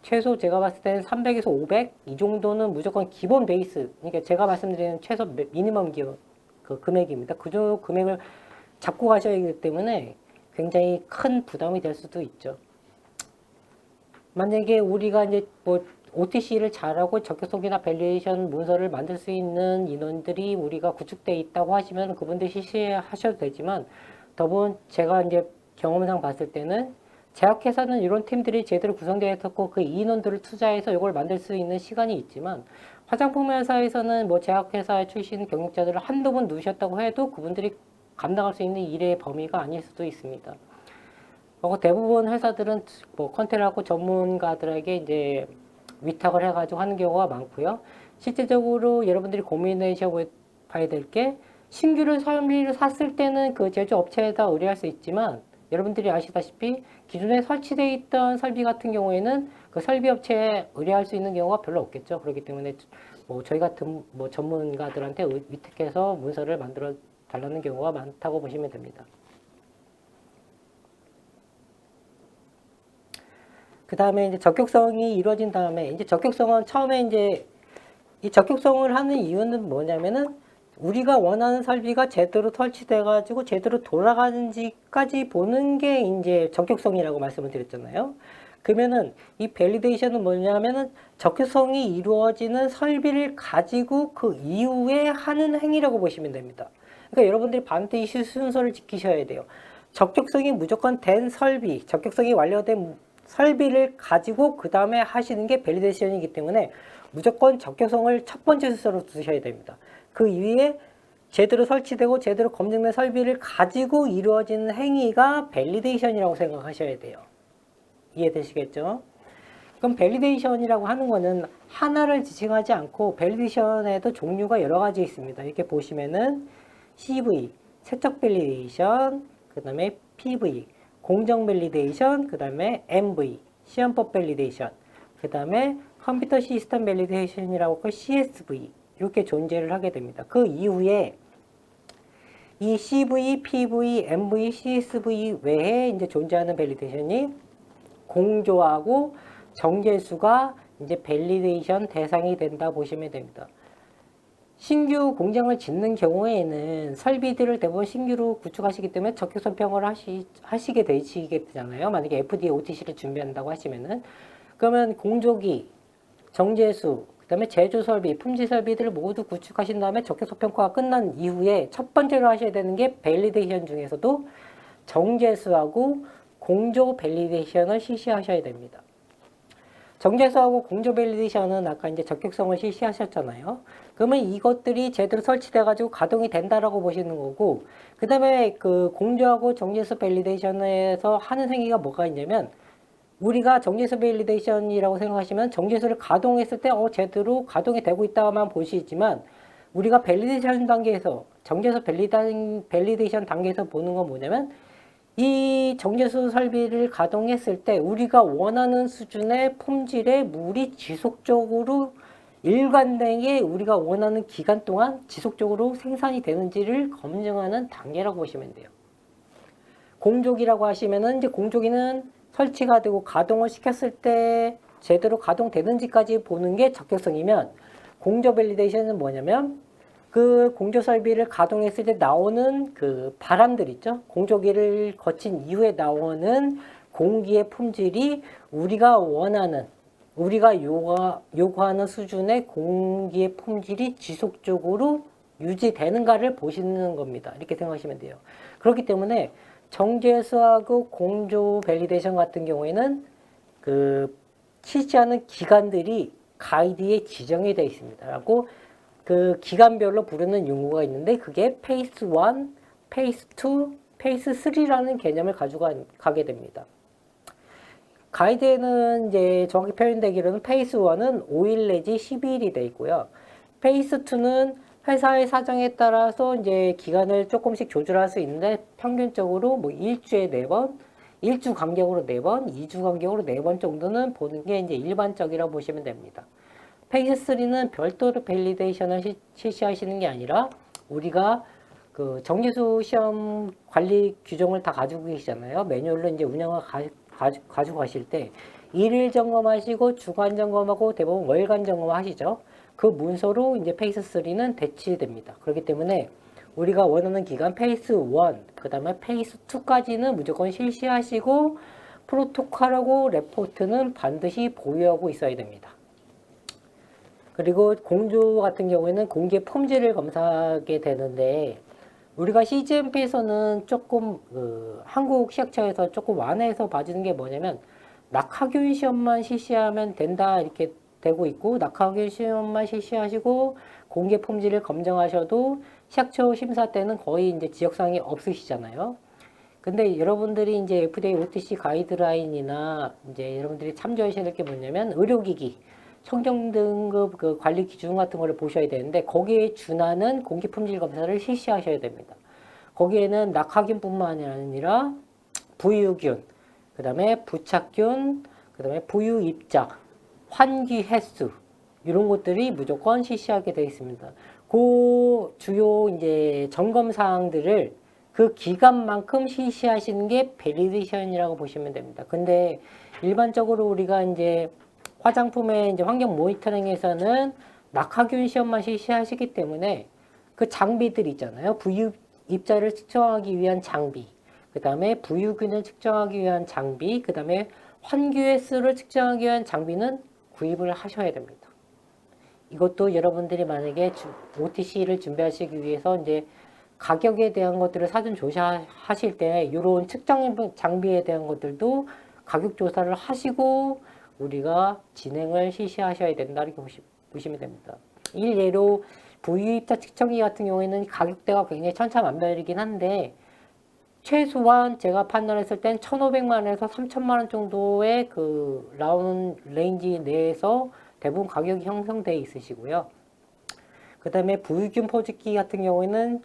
최소 제가 봤을 때는 300에서 500? 이 정도는 무조건 기본 베이스. 그러니까 제가 말씀드리는 최소 미니멈 기본 그 금액입니다. 그 금액을 잡고 가셔야 하기 때문에 굉장히 큰 부담이 될 수도 있죠. 만약에 우리가 이제 뭐 OTC를 잘하고 적격성이나 밸리데이션 문서를 만들 수 있는 인원들이 우리가 구축돼 있다고 하시면 그분들 실시하셔도 되지만 더분 제가 이제 경험상 봤을 때는 제약회사는 이런 팀들이 제대로 구성되어 있었고 그 인원들을 투자해서 이걸 만들 수 있는 시간이 있지만 화장품 회사에서는 뭐 제약회사 출신 경력자들을 한두 번 누셨다고 해도 그분들이 감당할 수 있는 일의 범위가 아닐 수도 있습니다. 대부분 회사들은 뭐 컨테라고 전문가들에게 이제 위탁을 해가지고 하는 경우가 많고요. 실제적으로 여러분들이 고민해 봐야 될 게 신규를 설비를 샀을 때는 그 제조업체에다 의뢰할 수 있지만 여러분들이 아시다시피 기존에 설치되어 있던 설비 같은 경우에는 그 설비업체에 의뢰할 수 있는 경우가 별로 없겠죠. 그렇기 때문에 뭐 저희 같은 뭐 전문가들한테 위탁해서 문서를 만들어 달라는 경우가 많다고 보시면 됩니다. 그 다음에 이제 적격성이 이루어진 다음에 이제 적격성은 처음에 이제 이 적격성을 하는 이유는 뭐냐면은 우리가 원하는 설비가 제대로 설치돼 가지고 제대로 돌아가는지까지 보는 게 이제 적격성이라고 말씀을 드렸잖아요. 그러면은 이 밸리데이션은 뭐냐면은 적격성이 이루어지는 설비를 가지고 그 이후에 하는 행위라고 보시면 됩니다. 그러니까 여러분들이 반드시 순서를 지키셔야 돼요. 적격성이 무조건 된 설비, 적격성이 완료된 설비를 가지고 그 다음에 하시는 게 밸리데이션이기 때문에 무조건 적격성을 첫 번째 순서로 두셔야 됩니다. 그 위에 제대로 설치되고 제대로 검증된 설비를 가지고 이루어지는 행위가 밸리데이션이라고 생각하셔야 돼요. 이해되시겠죠? 그럼 밸리데이션이라고 하는 거는 하나를 지칭하지 않고 밸리데이션에도 종류가 여러 가지 있습니다. 이렇게 보시면은 CV, 세척 밸리데이션, 그 다음에 PV, 공정 밸리데이션, 그 다음에 MV, 시험법 밸리데이션, 그 다음에 컴퓨터 시스템 밸리데이션이라고 하고 CSV 이렇게 존재를 하게 됩니다. 그 이후에 이 CV, PV, MV, CSV 외에 이제 존재하는 밸리데이션이 공조하고 정제수가 이제 밸리데이션 대상이 된다 보시면 됩니다. 신규 공장을 짓는 경우에는 설비들을 대부분 신규로 구축하시기 때문에 적격성 평을 하시게 되시겠잖아요. 만약에 FDA, OTC를 준비한다고 하시면은 그러면 공조기, 정제수, 그다음에 제조 설비, 품질 설비들을 모두 구축하신 다음에 적격성 평가가 끝난 이후에 첫 번째로 하셔야 되는 게 밸리데이션 중에서도 정제수하고 공조 밸리데이션을 실시하셔야 됩니다. 정제수하고 공조 밸리데이션은 아까 이제 적격성을 실시하셨잖아요. 그러면 이것들이 제대로 설치돼 가지고 가동이 된다라고 보시는 거고, 그 다음에 그 공조하고 정제수 밸리데이션에서 하는 행위가 뭐가 있냐면, 우리가 정제수 밸리데이션이라고 생각하시면 정제수를 가동했을 때 제대로 가동이 되고 있다만 보시지만, 우리가 밸리데이션 단계에서 정제수 밸리데이션 단계에서 보는 건 뭐냐면 이 정제수 설비를 가동했을 때 우리가 원하는 수준의 품질의 물이 지속적으로 일관되게 우리가 원하는 기간 동안 지속적으로 생산이 되는지를 검증하는 단계라고 보시면 돼요. 공조기라고 하시면은 이제 공조기는 설치가 되고 가동을 시켰을 때 제대로 가동되는지까지 보는 게 적격성이면, 공조 밸리데이션은 뭐냐면 그 공조 설비를 가동했을 때 나오는 그 바람들 있죠. 공조기를 거친 이후에 나오는 공기의 품질이 우리가 원하는, 우리가 요구하는 수준의 공기의 품질이 지속적으로 유지되는가를 보시는 겁니다. 이렇게 생각하시면 돼요. 그렇기 때문에 정제수하고 공조 밸리데이션 같은 경우에는 그 실시하는 기간들이 가이드에 지정이 되어 있습니다. 라고 그 기간별로 부르는 용어가 있는데 그게 페이스 1, 페이스 2, 페이스 3라는 개념을 가져가게 됩니다. 가이드에는 이제 정확히 표현되기로는 페이스 1은 5일 내지 12일이 되어 있고요. 페이스 2는 회사의 사정에 따라서 이제 기간을 조금씩 조절할 수 있는데 평균적으로 뭐 일주에 4번, 일주 간격으로 4번, 2주 간격으로 4번 정도는 보는 게 이제 일반적이라고 보시면 됩니다. 페이스 3는 별도로 밸리데이션을 실시하시는 게 아니라 우리가 그 정제수 시험 관리 규정을 다 가지고 계시잖아요. 매뉴얼로 이제 운영을 가지고 가실 때 일일 점검하시고 주간 점검하고 대부분 월간 점검하시죠. 그 문서로 이제 페이스 3는 대치됩니다. 그렇기 때문에 우리가 원하는 기간 페이스 1, 그 다음에 페이스 2까지는 무조건 실시하시고 프로토콜하고 레포트는 반드시 보유하고 있어야 됩니다. 그리고 공조 같은 경우에는 공개 폼지를 검사하게 되는데 우리가 CGMP에서는 조금 한국 시학처에서 조금 완화해서 봐주는 게 뭐냐면 낙하교육 시험만 실시하면 된다 이렇게 되고 있고 낙하교육 시험만 실시하시고 공개 폼지를 검정하셔도 시학처 심사 때는 거의 이제 지역사항이 없으시잖아요. 근데 여러분들이 이제 FDA OTC 가이드라인이나 이제 여러분들이 참조하셔야 될 게 뭐냐면 의료기기 청정 등급 그 관리 기준 같은 거를 보셔야 되는데 거기에 준하는 공기 품질 검사를 실시하셔야 됩니다. 거기에는 낙하균뿐만 아니라 부유균, 그 다음에 부착균, 그 다음에 부유 입자, 환기 횟수 이런 것들이 무조건 실시하게 되어 있습니다. 그 주요 이제 점검 사항들을 그 기간만큼 실시하시는 게 베리데이션이라고 보시면 됩니다. 근데 일반적으로 우리가 이제 화장품의 이제 환경 모니터링에서는 낙하균 시험만 실시하시기 때문에 그 장비들 있잖아요. 부유 입자를 측정하기 위한 장비, 그 다음에 부유균을 측정하기 위한 장비, 그 다음에 환기 횟수를 측정하기 위한 장비는 구입을 하셔야 됩니다. 이것도 여러분들이 만약에 OTC를 준비하시기 위해서 이제 가격에 대한 것들을 사전 조사하실 때 이런 측정 장비에 대한 것들도 가격 조사를 하시고 우리가 진행을 실시하셔야 된다 이렇게 보시면 됩니다. 일례로 부유입자 측정기 같은 경우에는 가격대가 굉장히 천차만별이긴 한데 최소한 제가 판단했을 땐 1,500만 원에서 3,000만 원 정도의 그 라운드 레인지 내에서 대부분 가격이 형성되어 있으시고요. 그 다음에 부유균 포집기 같은 경우에는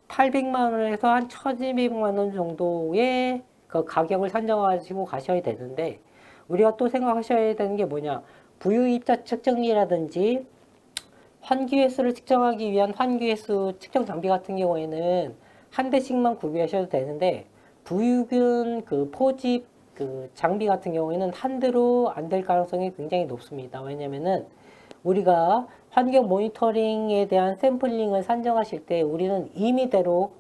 800만 원에서 한 1,200만 원 정도의 그 가격을 산정하시고 가셔야 되는데 우리가 또 생각하셔야 되는 게 뭐냐, 부유입자 측정기라든지 환기 횟수를 측정하기 위한 환기 횟수 측정 장비 같은 경우에는 한 대씩만 구비하셔도 되는데 부유균 그 포집 그 장비 같은 경우에는 한 대로 안 될 가능성이 굉장히 높습니다. 왜냐면은 우리가 환경 모니터링에 대한 샘플링을 산정하실 때 우리는 임의대로,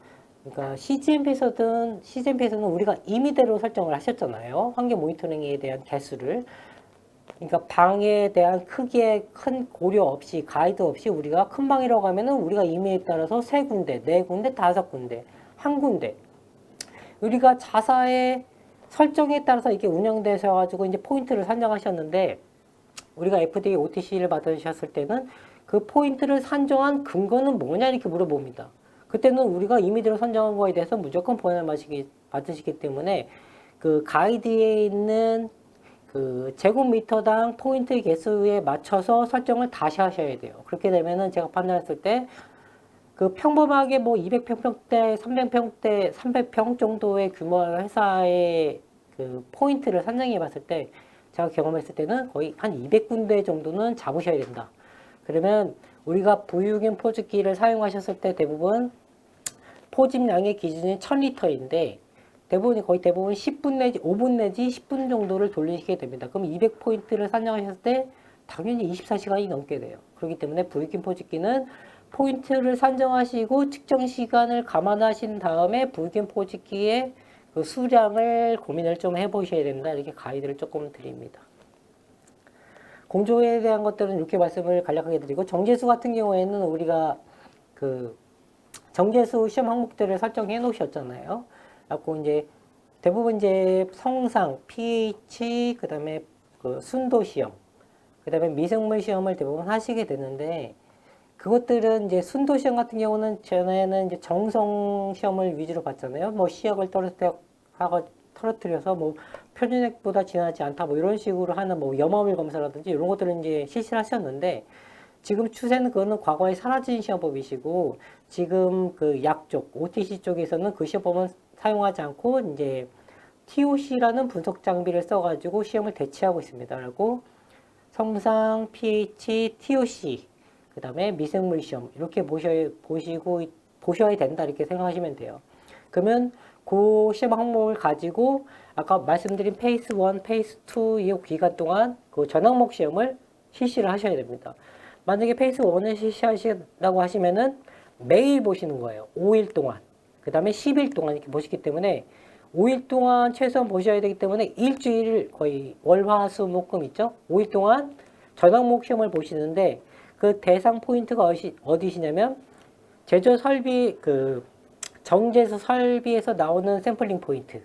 그러니까 CGMP에서는 우리가 임의대로 설정을 하셨잖아요. 환경 모니터링에 대한 개수를. 그러니까 방에 대한 크기에 큰 고려 없이, 가이드 없이 우리가 큰 방이라고 하면은 우리가 임의에 따라서 3군데, 4군데, 5군데, 1군데. 우리가 자사의 설정에 따라서 이게 운영되셔가지고 이제 포인트를 산정하셨는데 우리가 FDA OTC를 받으셨을 때는 그 포인트를 산정한 근거는 뭐냐 이렇게 물어봅니다. 그때는 우리가 임의대로 선정한 거에 대해서 무조건 보완을 받으시기 때문에 그 가이드에 있는 그 제곱미터당 포인트 개수에 맞춰서 설정을 다시 하셔야 돼요. 그렇게 되면은 제가 판단했을 때 그 평범하게 뭐 200평대, 300평대, 300평 정도의 규모의 회사의 그 포인트를 산정해 봤을 때 제가 경험했을 때는 거의 한 200군데 정도는 잡으셔야 된다. 그러면 우리가 부유균 포집기를 사용하셨을 때 대부분 포집량의 기준이 1000리터인데 거의 대부분 10분 내지 5분 내지 10분 정도를 돌리시게 됩니다. 그럼 200포인트를 산정하셨을 때 당연히 24시간이 넘게 돼요. 그렇기 때문에 부유균 포집기는 포인트를 산정하시고 측정 시간을 감안하신 다음에 부유균 포집기의 그 수량을 고민을 좀 해보셔야 된다. 이렇게 가이드를 조금 드립니다. 공조에 대한 것들은 이렇게 말씀을 간략하게 드리고 정제수 같은 경우에는 우리가 그 정제수 시험 항목들을 설정해 놓으셨잖아요. 그래서 이제 대부분 이제 성상, pH, 그 다음에 그 순도 시험, 그 다음에 미생물 시험을 대부분 하시게 되는데 그것들은 이제 순도 시험 같은 경우는 전에는 이제 정성 시험을 위주로 봤잖아요. 뭐 시약을 떨어뜨려서 뭐 표준액보다 진하지 않다 뭐 이런 식으로 하는 뭐 염화물 검사라든지 이런 것들을 이제 실시를 하셨는데 지금 추세는 그거는 과거에 사라진 시험법이시고 지금 그 약 쪽, OTC 쪽에서는 그 시험법은 사용하지 않고 이제 TOC라는 분석 장비를 써가지고 시험을 대체하고 있습니다. 그리고 성상, pH, TOC, 그 다음에 미생물 시험 이렇게 보셔야 된다 이렇게 생각하시면 돼요. 그러면 그 시험 항목을 가지고 아까 말씀드린 페이스 1, 페이스 2이 기간 동안 그 전 항목 시험을 실시를 하셔야 됩니다. 만약에 페이스 1을 실시하신다고 하시면은 매일 보시는 거예요. 5일 동안. 그 다음에 10일 동안 이렇게 보시기 때문에 5일 동안 최소한 보셔야 되기 때문에 일주일 거의 월화수목금 있죠? 5일 동안 전환목 시험을 보시는데 그 대상 포인트가 어디시냐면 제조 설비 정제수 설비에서 나오는 샘플링 포인트.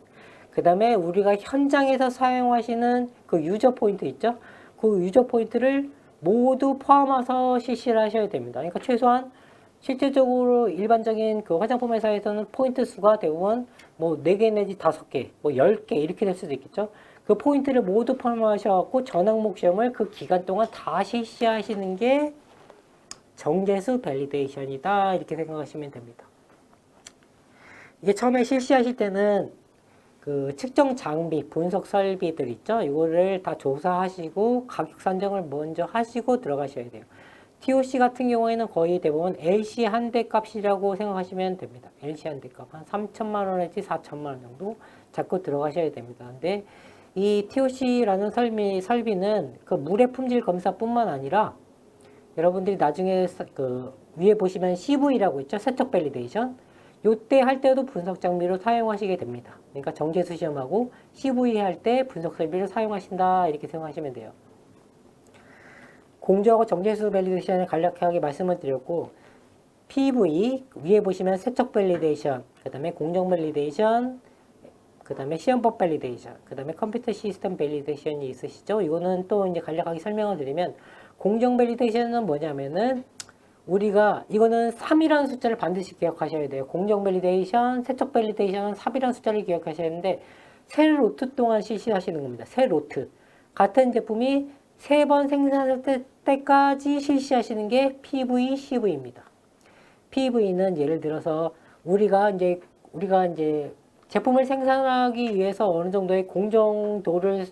그 다음에 우리가 현장에서 사용하시는 그 유저 포인트 있죠? 그 유저 포인트를 모두 포함해서 실시를 하셔야 됩니다. 그러니까 최소한 실제적으로 일반적인 그 화장품 회사에서는 포인트 수가 대부분 뭐 4개 내지 5개, 뭐 10개 이렇게 될 수도 있겠죠. 그 포인트를 모두 포함하셔갖고 전항목 시험을 그 기간 동안 다 실시하시는 게 정제수 밸리데이션이다. 이렇게 생각하시면 됩니다. 이게 처음에 실시하실 때는 그 측정 장비, 분석 설비들 있죠? 이거를 다 조사하시고 가격 산정을 먼저 하시고 들어가셔야 돼요. TOC 같은 경우에는 거의 대부분 LC 한 대 값이라고 생각하시면 됩니다. LC 한 대 값. 한 3천만 원 내지 4천만 원 정도 잡고 들어가셔야 됩니다. 근데 이 TOC라는 설비는 그 물의 품질 검사뿐만 아니라 여러분들이 나중에 그 위에 보시면 CV라고 있죠? 세척 밸리데이션. 요때 할 때도 분석 장비로 사용하시게 됩니다. 그러니까 정제수 시험하고 CV 할 때 분석 설비를 사용하신다. 이렇게 생각하시면 돼요. 공조하고 정제수 밸리데이션을 간략하게 말씀을 드렸고 PV 위에 보시면 세척 밸리데이션, 그 다음에 공정 밸리데이션, 그 다음에 시험법 밸리데이션, 그 다음에 컴퓨터 시스템 밸리데이션이 있으시죠? 이거는 또 이제 간략하게 설명을 드리면 공정 밸리데이션은 뭐냐면은 우리가 이거는 3이라는 숫자를 반드시 기억하셔야 돼요. 공정 밸리데이션, 세척 밸리데이션은 3이라는 숫자를 기억하셔야 하는데 세 로트 동안 실시하시는 겁니다. 세 로트. 같은 제품이 3번 생산할 때까지 실시하시는 게 PV, CV입니다. PV는 예를 들어서 우리가 이제 제품을 생산하기 위해서 어느 정도의 공정도를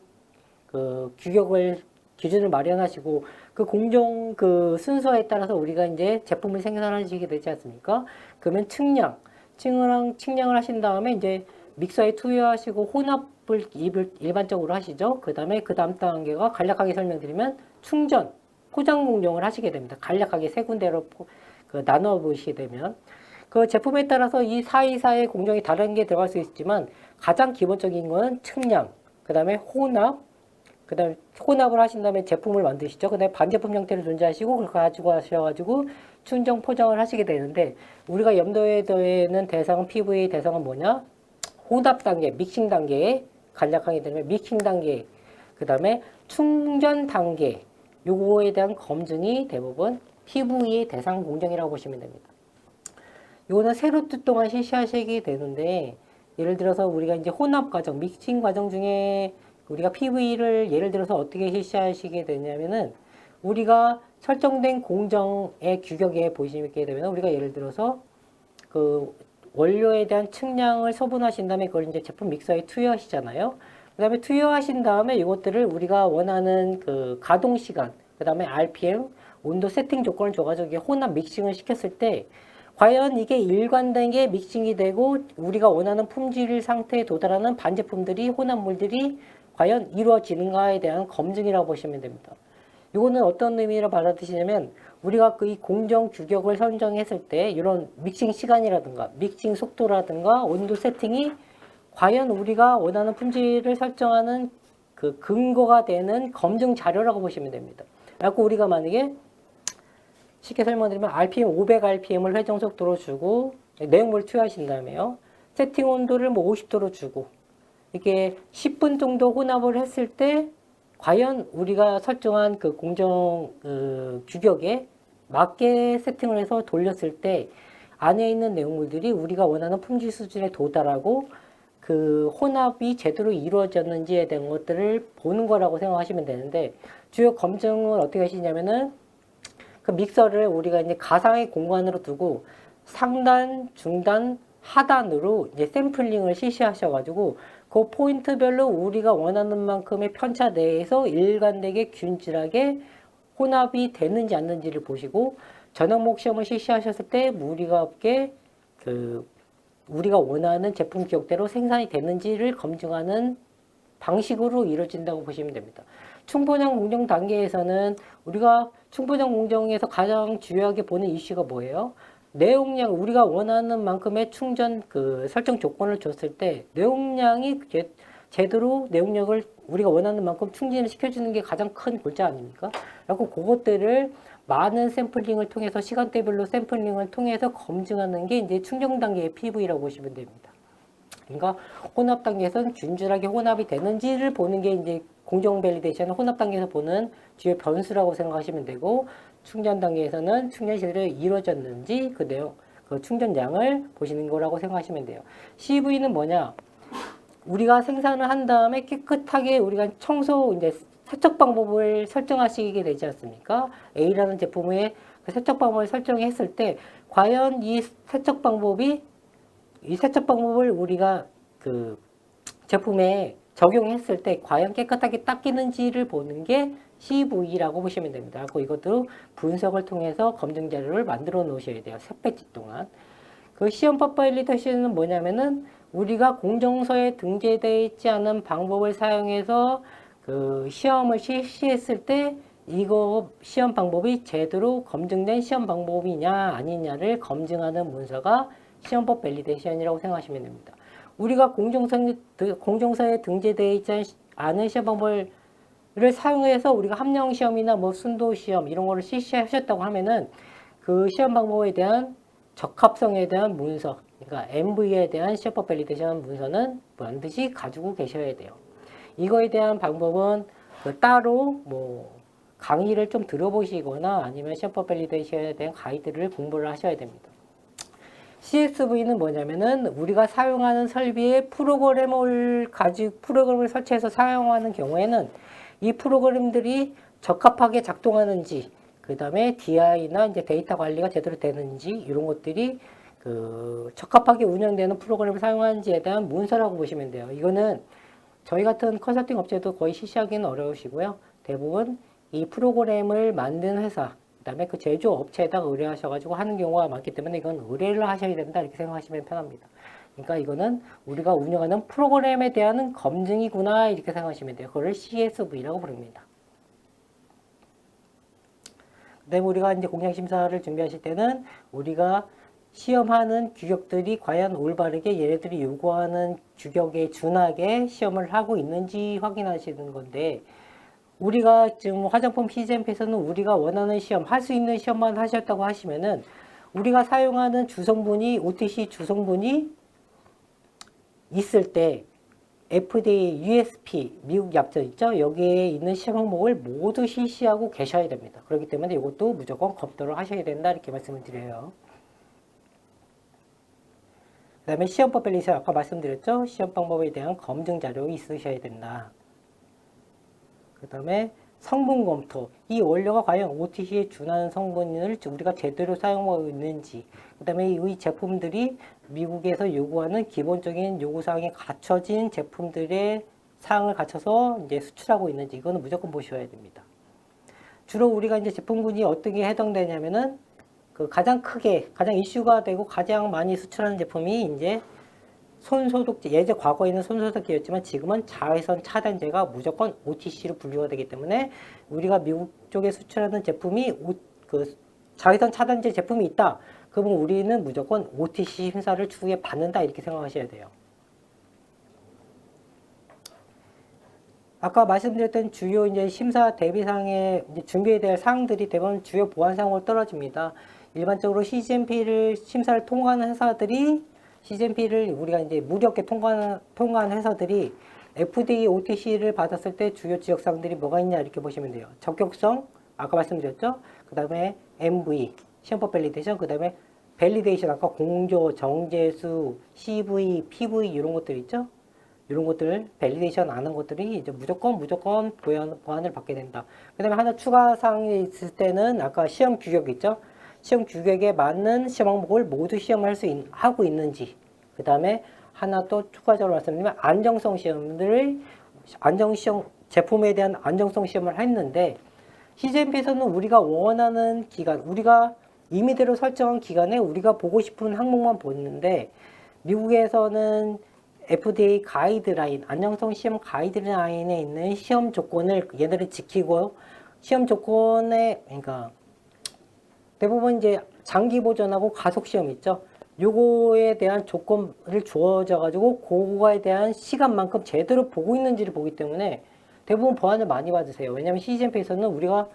기준을 마련하시고 그 공정 순서에 따라서 우리가 이제 제품을 생산하시게 되지 않습니까? 그러면 측량을 하신 다음에 이제 믹서에 투여하시고 혼합을 일반적으로 하시죠. 그 다음에 그 다음 단계가 간략하게 설명드리면 충전, 포장 공정을 하시게 됩니다. 간략하게 세 군데로 나눠 보시게 되면 그 제품에 따라서 이 사이사이의 공정이 다른 게 들어갈 수 있지만 가장 기본적인 거는 측량, 그 다음에 혼합을 하신 다음에 제품을 만드시죠. 그 다음에 반제품 형태를 존재하시고 그걸 가지고 하셔가지고 충정 포장을 하시게 되는데 우리가 염두에 두는 대상은 PV 대상은 뭐냐? 혼합 단계, 믹싱 단계에 간략하게 되면 믹싱 단계, 그 다음에 충전 단계 요거에 대한 검증이 대부분 PV의 대상 공정이라고 보시면 됩니다. 요거는 세 루트 동안 실시하시게 되는데 예를 들어서 우리가 이제 혼합 과정, 믹싱 과정 중에 우리가 PV를 예를 들어서 어떻게 실시하시게 되냐면은 우리가 설정된 공정의 규격에 보시게 되면 우리가 예를 들어서 그 원료에 대한 측량을 소분하신 다음에 그걸 이제 제품 믹서에 투여하시잖아요. 그 다음에 투여하신 다음에 이것들을 우리가 원하는 그 가동 시간, 그 다음에 RPM, 온도 세팅 조건을 줘가지고 이게 혼합 믹싱을 시켰을 때 과연 이게 일관되게 믹싱이 되고 우리가 원하는 품질 상태에 도달하는 반제품들이 혼합물들이 과연 이루어지는가에 대한 검증이라고 보시면 됩니다. 이거는 어떤 의미로 받아들이시냐면 우리가 이 공정 규격을 선정했을 때 이런 믹싱 시간이라든가 믹싱 속도라든가 온도 세팅이 과연 우리가 원하는 품질을 설정하는 그 근거가 되는 검증 자료라고 보시면 됩니다. 그래서 우리가 만약에 쉽게 설명드리면 RPM 500rpm을 회전 속도로 주고 내용물을 투여하신 다음에요. 세팅 온도를 뭐 50도로 주고 이게 10분 정도 혼합을 했을 때 과연 우리가 설정한 그 공정 규격에 맞게 세팅을 해서 돌렸을 때 안에 있는 내용물들이 우리가 원하는 품질 수준에 도달하고 그 혼합이 제대로 이루어졌는지에 대한 것들을 보는 거라고 생각하시면 되는데 주요 검증을 어떻게 하시냐면은 그 믹서를 우리가 이제 가상의 공간으로 두고 상단, 중단, 하단으로 이제 샘플링을 실시하셔가지고 그 포인트별로 우리가 원하는 만큼의 편차 내에서 일관되게 균질하게 혼합이 되는지 않는지를 보시고 전항목 시험을 실시하셨을 때 무리가 없게 우리가 원하는 제품 규격대로 생산이 되는지를 검증하는 방식으로 이루어진다고 보시면 됩니다. 충분한 공정 단계에서는 우리가 충분한 공정에서 가장 중요하게 보는 이슈가 뭐예요? 내용량 우리가 원하는 만큼의 충전 설정 조건을 줬을 때 내용량이 제대로 내용력을 우리가 원하는 만큼 충전을 시켜주는 게 가장 큰 골자 아닙니까? 그리고 그것들을 많은 샘플링을 통해서 시간대별로 샘플링을 통해서 검증하는 게 이제 충전 단계의 PV라고 보시면 됩니다. 그러니까 혼합 단계에서는 균질하게 혼합이 되는지를 보는 게 이제 공정 밸리데이션 혼합 단계에서 보는 주요 변수라고 생각하시면 되고, 충전 단계에서는 충전이 제대로 이루어졌는지 그 내용, 그 충전량을 보시는 거라고 생각하시면 돼요. CV는 뭐냐? 우리가 생산을 한 다음에 깨끗하게 우리가 청소, 이제 세척 방법을 설정하시게 되지 않습니까? A라는 제품의 그 세척 방법을 설정했을 때, 과연 이 세척 방법을 우리가 그 제품에 적용했을 때 과연 깨끗하게 닦이는지를 보는 게 CV라고 보시면 됩니다. 그리고 이것도 분석을 통해서 검증 자료를 만들어 놓으셔야 돼요. 3배지 동안. 그 시험법 밸리데이션은 뭐냐면은 우리가 공정서에 등재되어 있지 않은 방법을 사용해서 그 시험을 실시했을 때 이거 시험 방법이 제대로 검증된 시험 방법이냐 아니냐를 검증하는 문서가 시험법 밸리데이션이라고 생각하시면 됩니다. 우리가 공정서에 등재되어 있지 않은 시험 방법을 사용해서 우리가 함량 시험이나 뭐 순도 시험 이런 거를 실시하셨다고 하면은 그 시험 방법에 대한 적합성에 대한 문서, 그러니까 MV에 대한 시험법 밸리데이션 문서는 반드시 가지고 계셔야 돼요. 이거에 대한 방법은 따로 뭐 강의를 좀 들어보시거나 아니면 시험법 밸리데이션에 대한 가이드를 공부를 하셔야 됩니다. CSV는 뭐냐면은 우리가 사용하는 설비에 프로그램을 설치해서 사용하는 경우에는 이 프로그램들이 적합하게 작동하는지, 그 다음에 DI나 이제 데이터 관리가 제대로 되는지 이런 것들이 적합하게 운영되는 프로그램을 사용하는지에 대한 문서라고 보시면 돼요. 이거는 저희 같은 컨설팅 업체도 거의 실시하기는 어려우시고요. 대부분 이 프로그램을 만든 회사, 그 다음에 그 제조업체에다가 의뢰하셔가지고 하는 경우가 많기 때문에 이건 의뢰를 하셔야 된다 이렇게 생각하시면 편합니다. 그러니까 이거는 우리가 운영하는 프로그램에 대한 검증이구나 이렇게 생각하시면 돼요. 그걸 CSV라고 부릅니다. 그다음에 우리가 이제 공장심사를 준비하실 때는 우리가 시험하는 규격들이 과연 올바르게 얘네들이 요구하는 규격에 준하게 시험을 하고 있는지 확인하시는 건데, 우리가 지금 화장품 CGMP에서는 우리가 원하는 시험, 할 수 있는 시험만 하셨다고 하시면은 우리가 사용하는 주성분이 OTC 주성분이 있을 때 FDA, USP, 미국 약정 있죠? 여기에 있는 시험 항목을 모두 실시하고 계셔야 됩니다. 그렇기 때문에 이것도 무조건 검토를 하셔야 된다 이렇게 말씀을 드려요. 그 다음에 시험법 밸리데이션 아까 말씀드렸죠? 시험 방법에 대한 검증 자료 있으셔야 된다. 그 다음에 성분 검토, 이 원료가 과연 OTC에 준하는 성분을 우리가 제대로 사용하고 있는지, 그 다음에 이 제품들이 미국에서 요구하는 기본적인 요구사항이 갖춰진 제품들의 사항을 갖춰서 이제 수출하고 있는지, 이거는 무조건 보셔야 됩니다. 주로 우리가 이제 제품군이 어떻게 해당되냐면은 가장 이슈가 되고 가장 많이 수출하는 제품이 이제 손소독제, 예전 과거에는 손소독제였지만 지금은 자외선 차단제가 무조건 OTC로 분류가 되기 때문에 우리가 미국 쪽에 수출하는 제품이 자외선 차단제 제품이 있다. 그러면 우리는 무조건 OTC 심사를 추후에 받는다 이렇게 생각하셔야 돼요. 아까 말씀드렸던 주요 이제 심사 대비사항의 이제 준비해야 될 사항들이 대부분 주요 보안 사항으로 떨어집니다. 일반적으로 심사를 통과하는 회사들이 CGMP를 우리가 이제 무렵게 통과한 회사들이 FDA, OTC를 받았을 때 주요 지역사항들이 뭐가 있냐 이렇게 보시면 돼요. 적격성, 아까 말씀드렸죠? 그 다음에 MV, 시험법 밸리데이션, 그 다음에 밸리데이션, 아까 공조, 정제수, CV, PV 이런 것들 있죠? 이런 것들 밸리데이션 안 한 것들이 이제 무조건 보완을 받게 된다. 그 다음에 하나 추가 사항이 있을 때는 아까 시험 규격 있죠? 시험 규격에 맞는 시험 항목을 모두 시험을 하고 있는지, 그 다음에 하나 또 추가적으로 말씀드리면 안정성 시험들을 제품에 대한 안정성 시험을 했는데, CGMP에서는 우리가 원하는 기간, 우리가 임의대로 설정한 기간에 우리가 보고 싶은 항목만 보는데, 미국에서는 FDA 가이드라인, 안정성 시험 가이드라인에 있는 시험 조건을 얘네들이 지키고, 시험 조건에, 그러니까 대부분 이제 장기 보존하고 가속 시험 있죠. 요거에 대한 조건을 주어져 가지고 그거에 대한 시간만큼 제대로 보고 있는지를 보기 때문에 대부분 보완을 많이 받으세요. 왜냐하면 CGMP에서는 우리가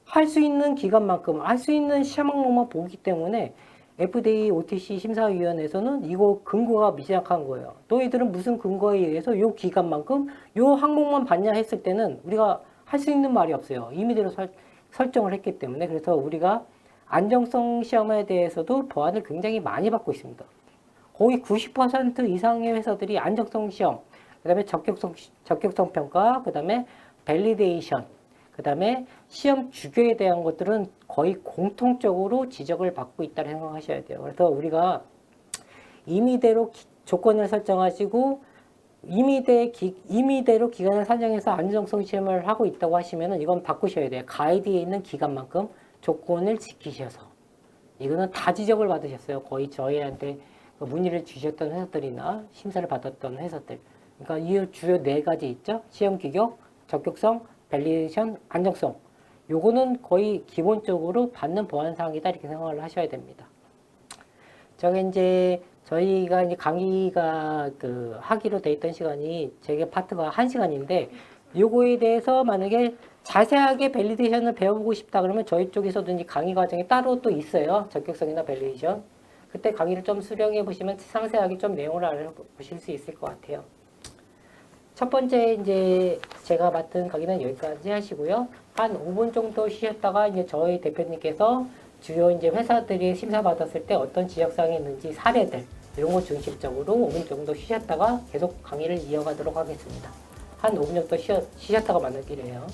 할 수 있는 기간만큼 할 수 있는 시험 항목만 보기 때문에 FDA OTC 심사위원회에서는 이거 근거가 미약한 거예요. 너희들은 무슨 근거에 의해서 요 기간만큼 요 항목만 받냐 했을 때는 우리가 할 수 있는 말이 없어요. 임의대로 설정을 했기 때문에. 그래서 우리가 안정성 시험에 대해서도 보완을 굉장히 많이 받고 있습니다. 거의 90% 이상의 회사들이 안정성 시험, 그 다음에 적격성 평가, 그 다음에 밸리데이션, 그 다음에 시험 주교에 대한 것들은 거의 공통적으로 지적을 받고 있다고 생각하셔야 돼요. 그래서 우리가 임의대로 조건을 설정하시고 임의대로 기간을 산정해서 안정성 시험을 하고 있다고 하시면은 이건 바꾸셔야 돼요. 가이드에 있는 기간만큼 조건을 지키셔서. 이거는 다 지적을 받으셨어요. 거의 저희한테 문의를 주셨던 회사들이나 심사를 받았던 회사들. 그러니까 이 주요 4가지 있죠. 시험 규격, 적격성, 밸리데이션, 안정성. 요거는 거의 기본적으로 받는 보완 사항이다 이렇게 생각을 하셔야 됩니다. 저게 이제 저희가 이제 강의가 하기로 돼 있던 시간이 제게 파트가 1시간인데 요거에 대해서 만약에 자세하게 밸리데이션을 배워보고 싶다 그러면 저희 쪽에서도 이제 강의 과정이 따로 또 있어요. 적격성이나 밸리데이션. 그때 강의를 좀 수령해 보시면 상세하게 좀 내용을 알아보실 수 있을 것 같아요. 첫 번째 이제 제가 맡은 강의는 여기까지 하시고요. 한 5분 정도 쉬셨다가 이제 저희 대표님께서 주요 이제 회사들이 심사 받았을 때 어떤 지적사항이 있는지 사례들 이런 거 중심적으로 5분 정도 쉬셨다가 계속 강의를 이어가도록 하겠습니다. 한 5분 정도 쉬셨다가 만나기로 해요.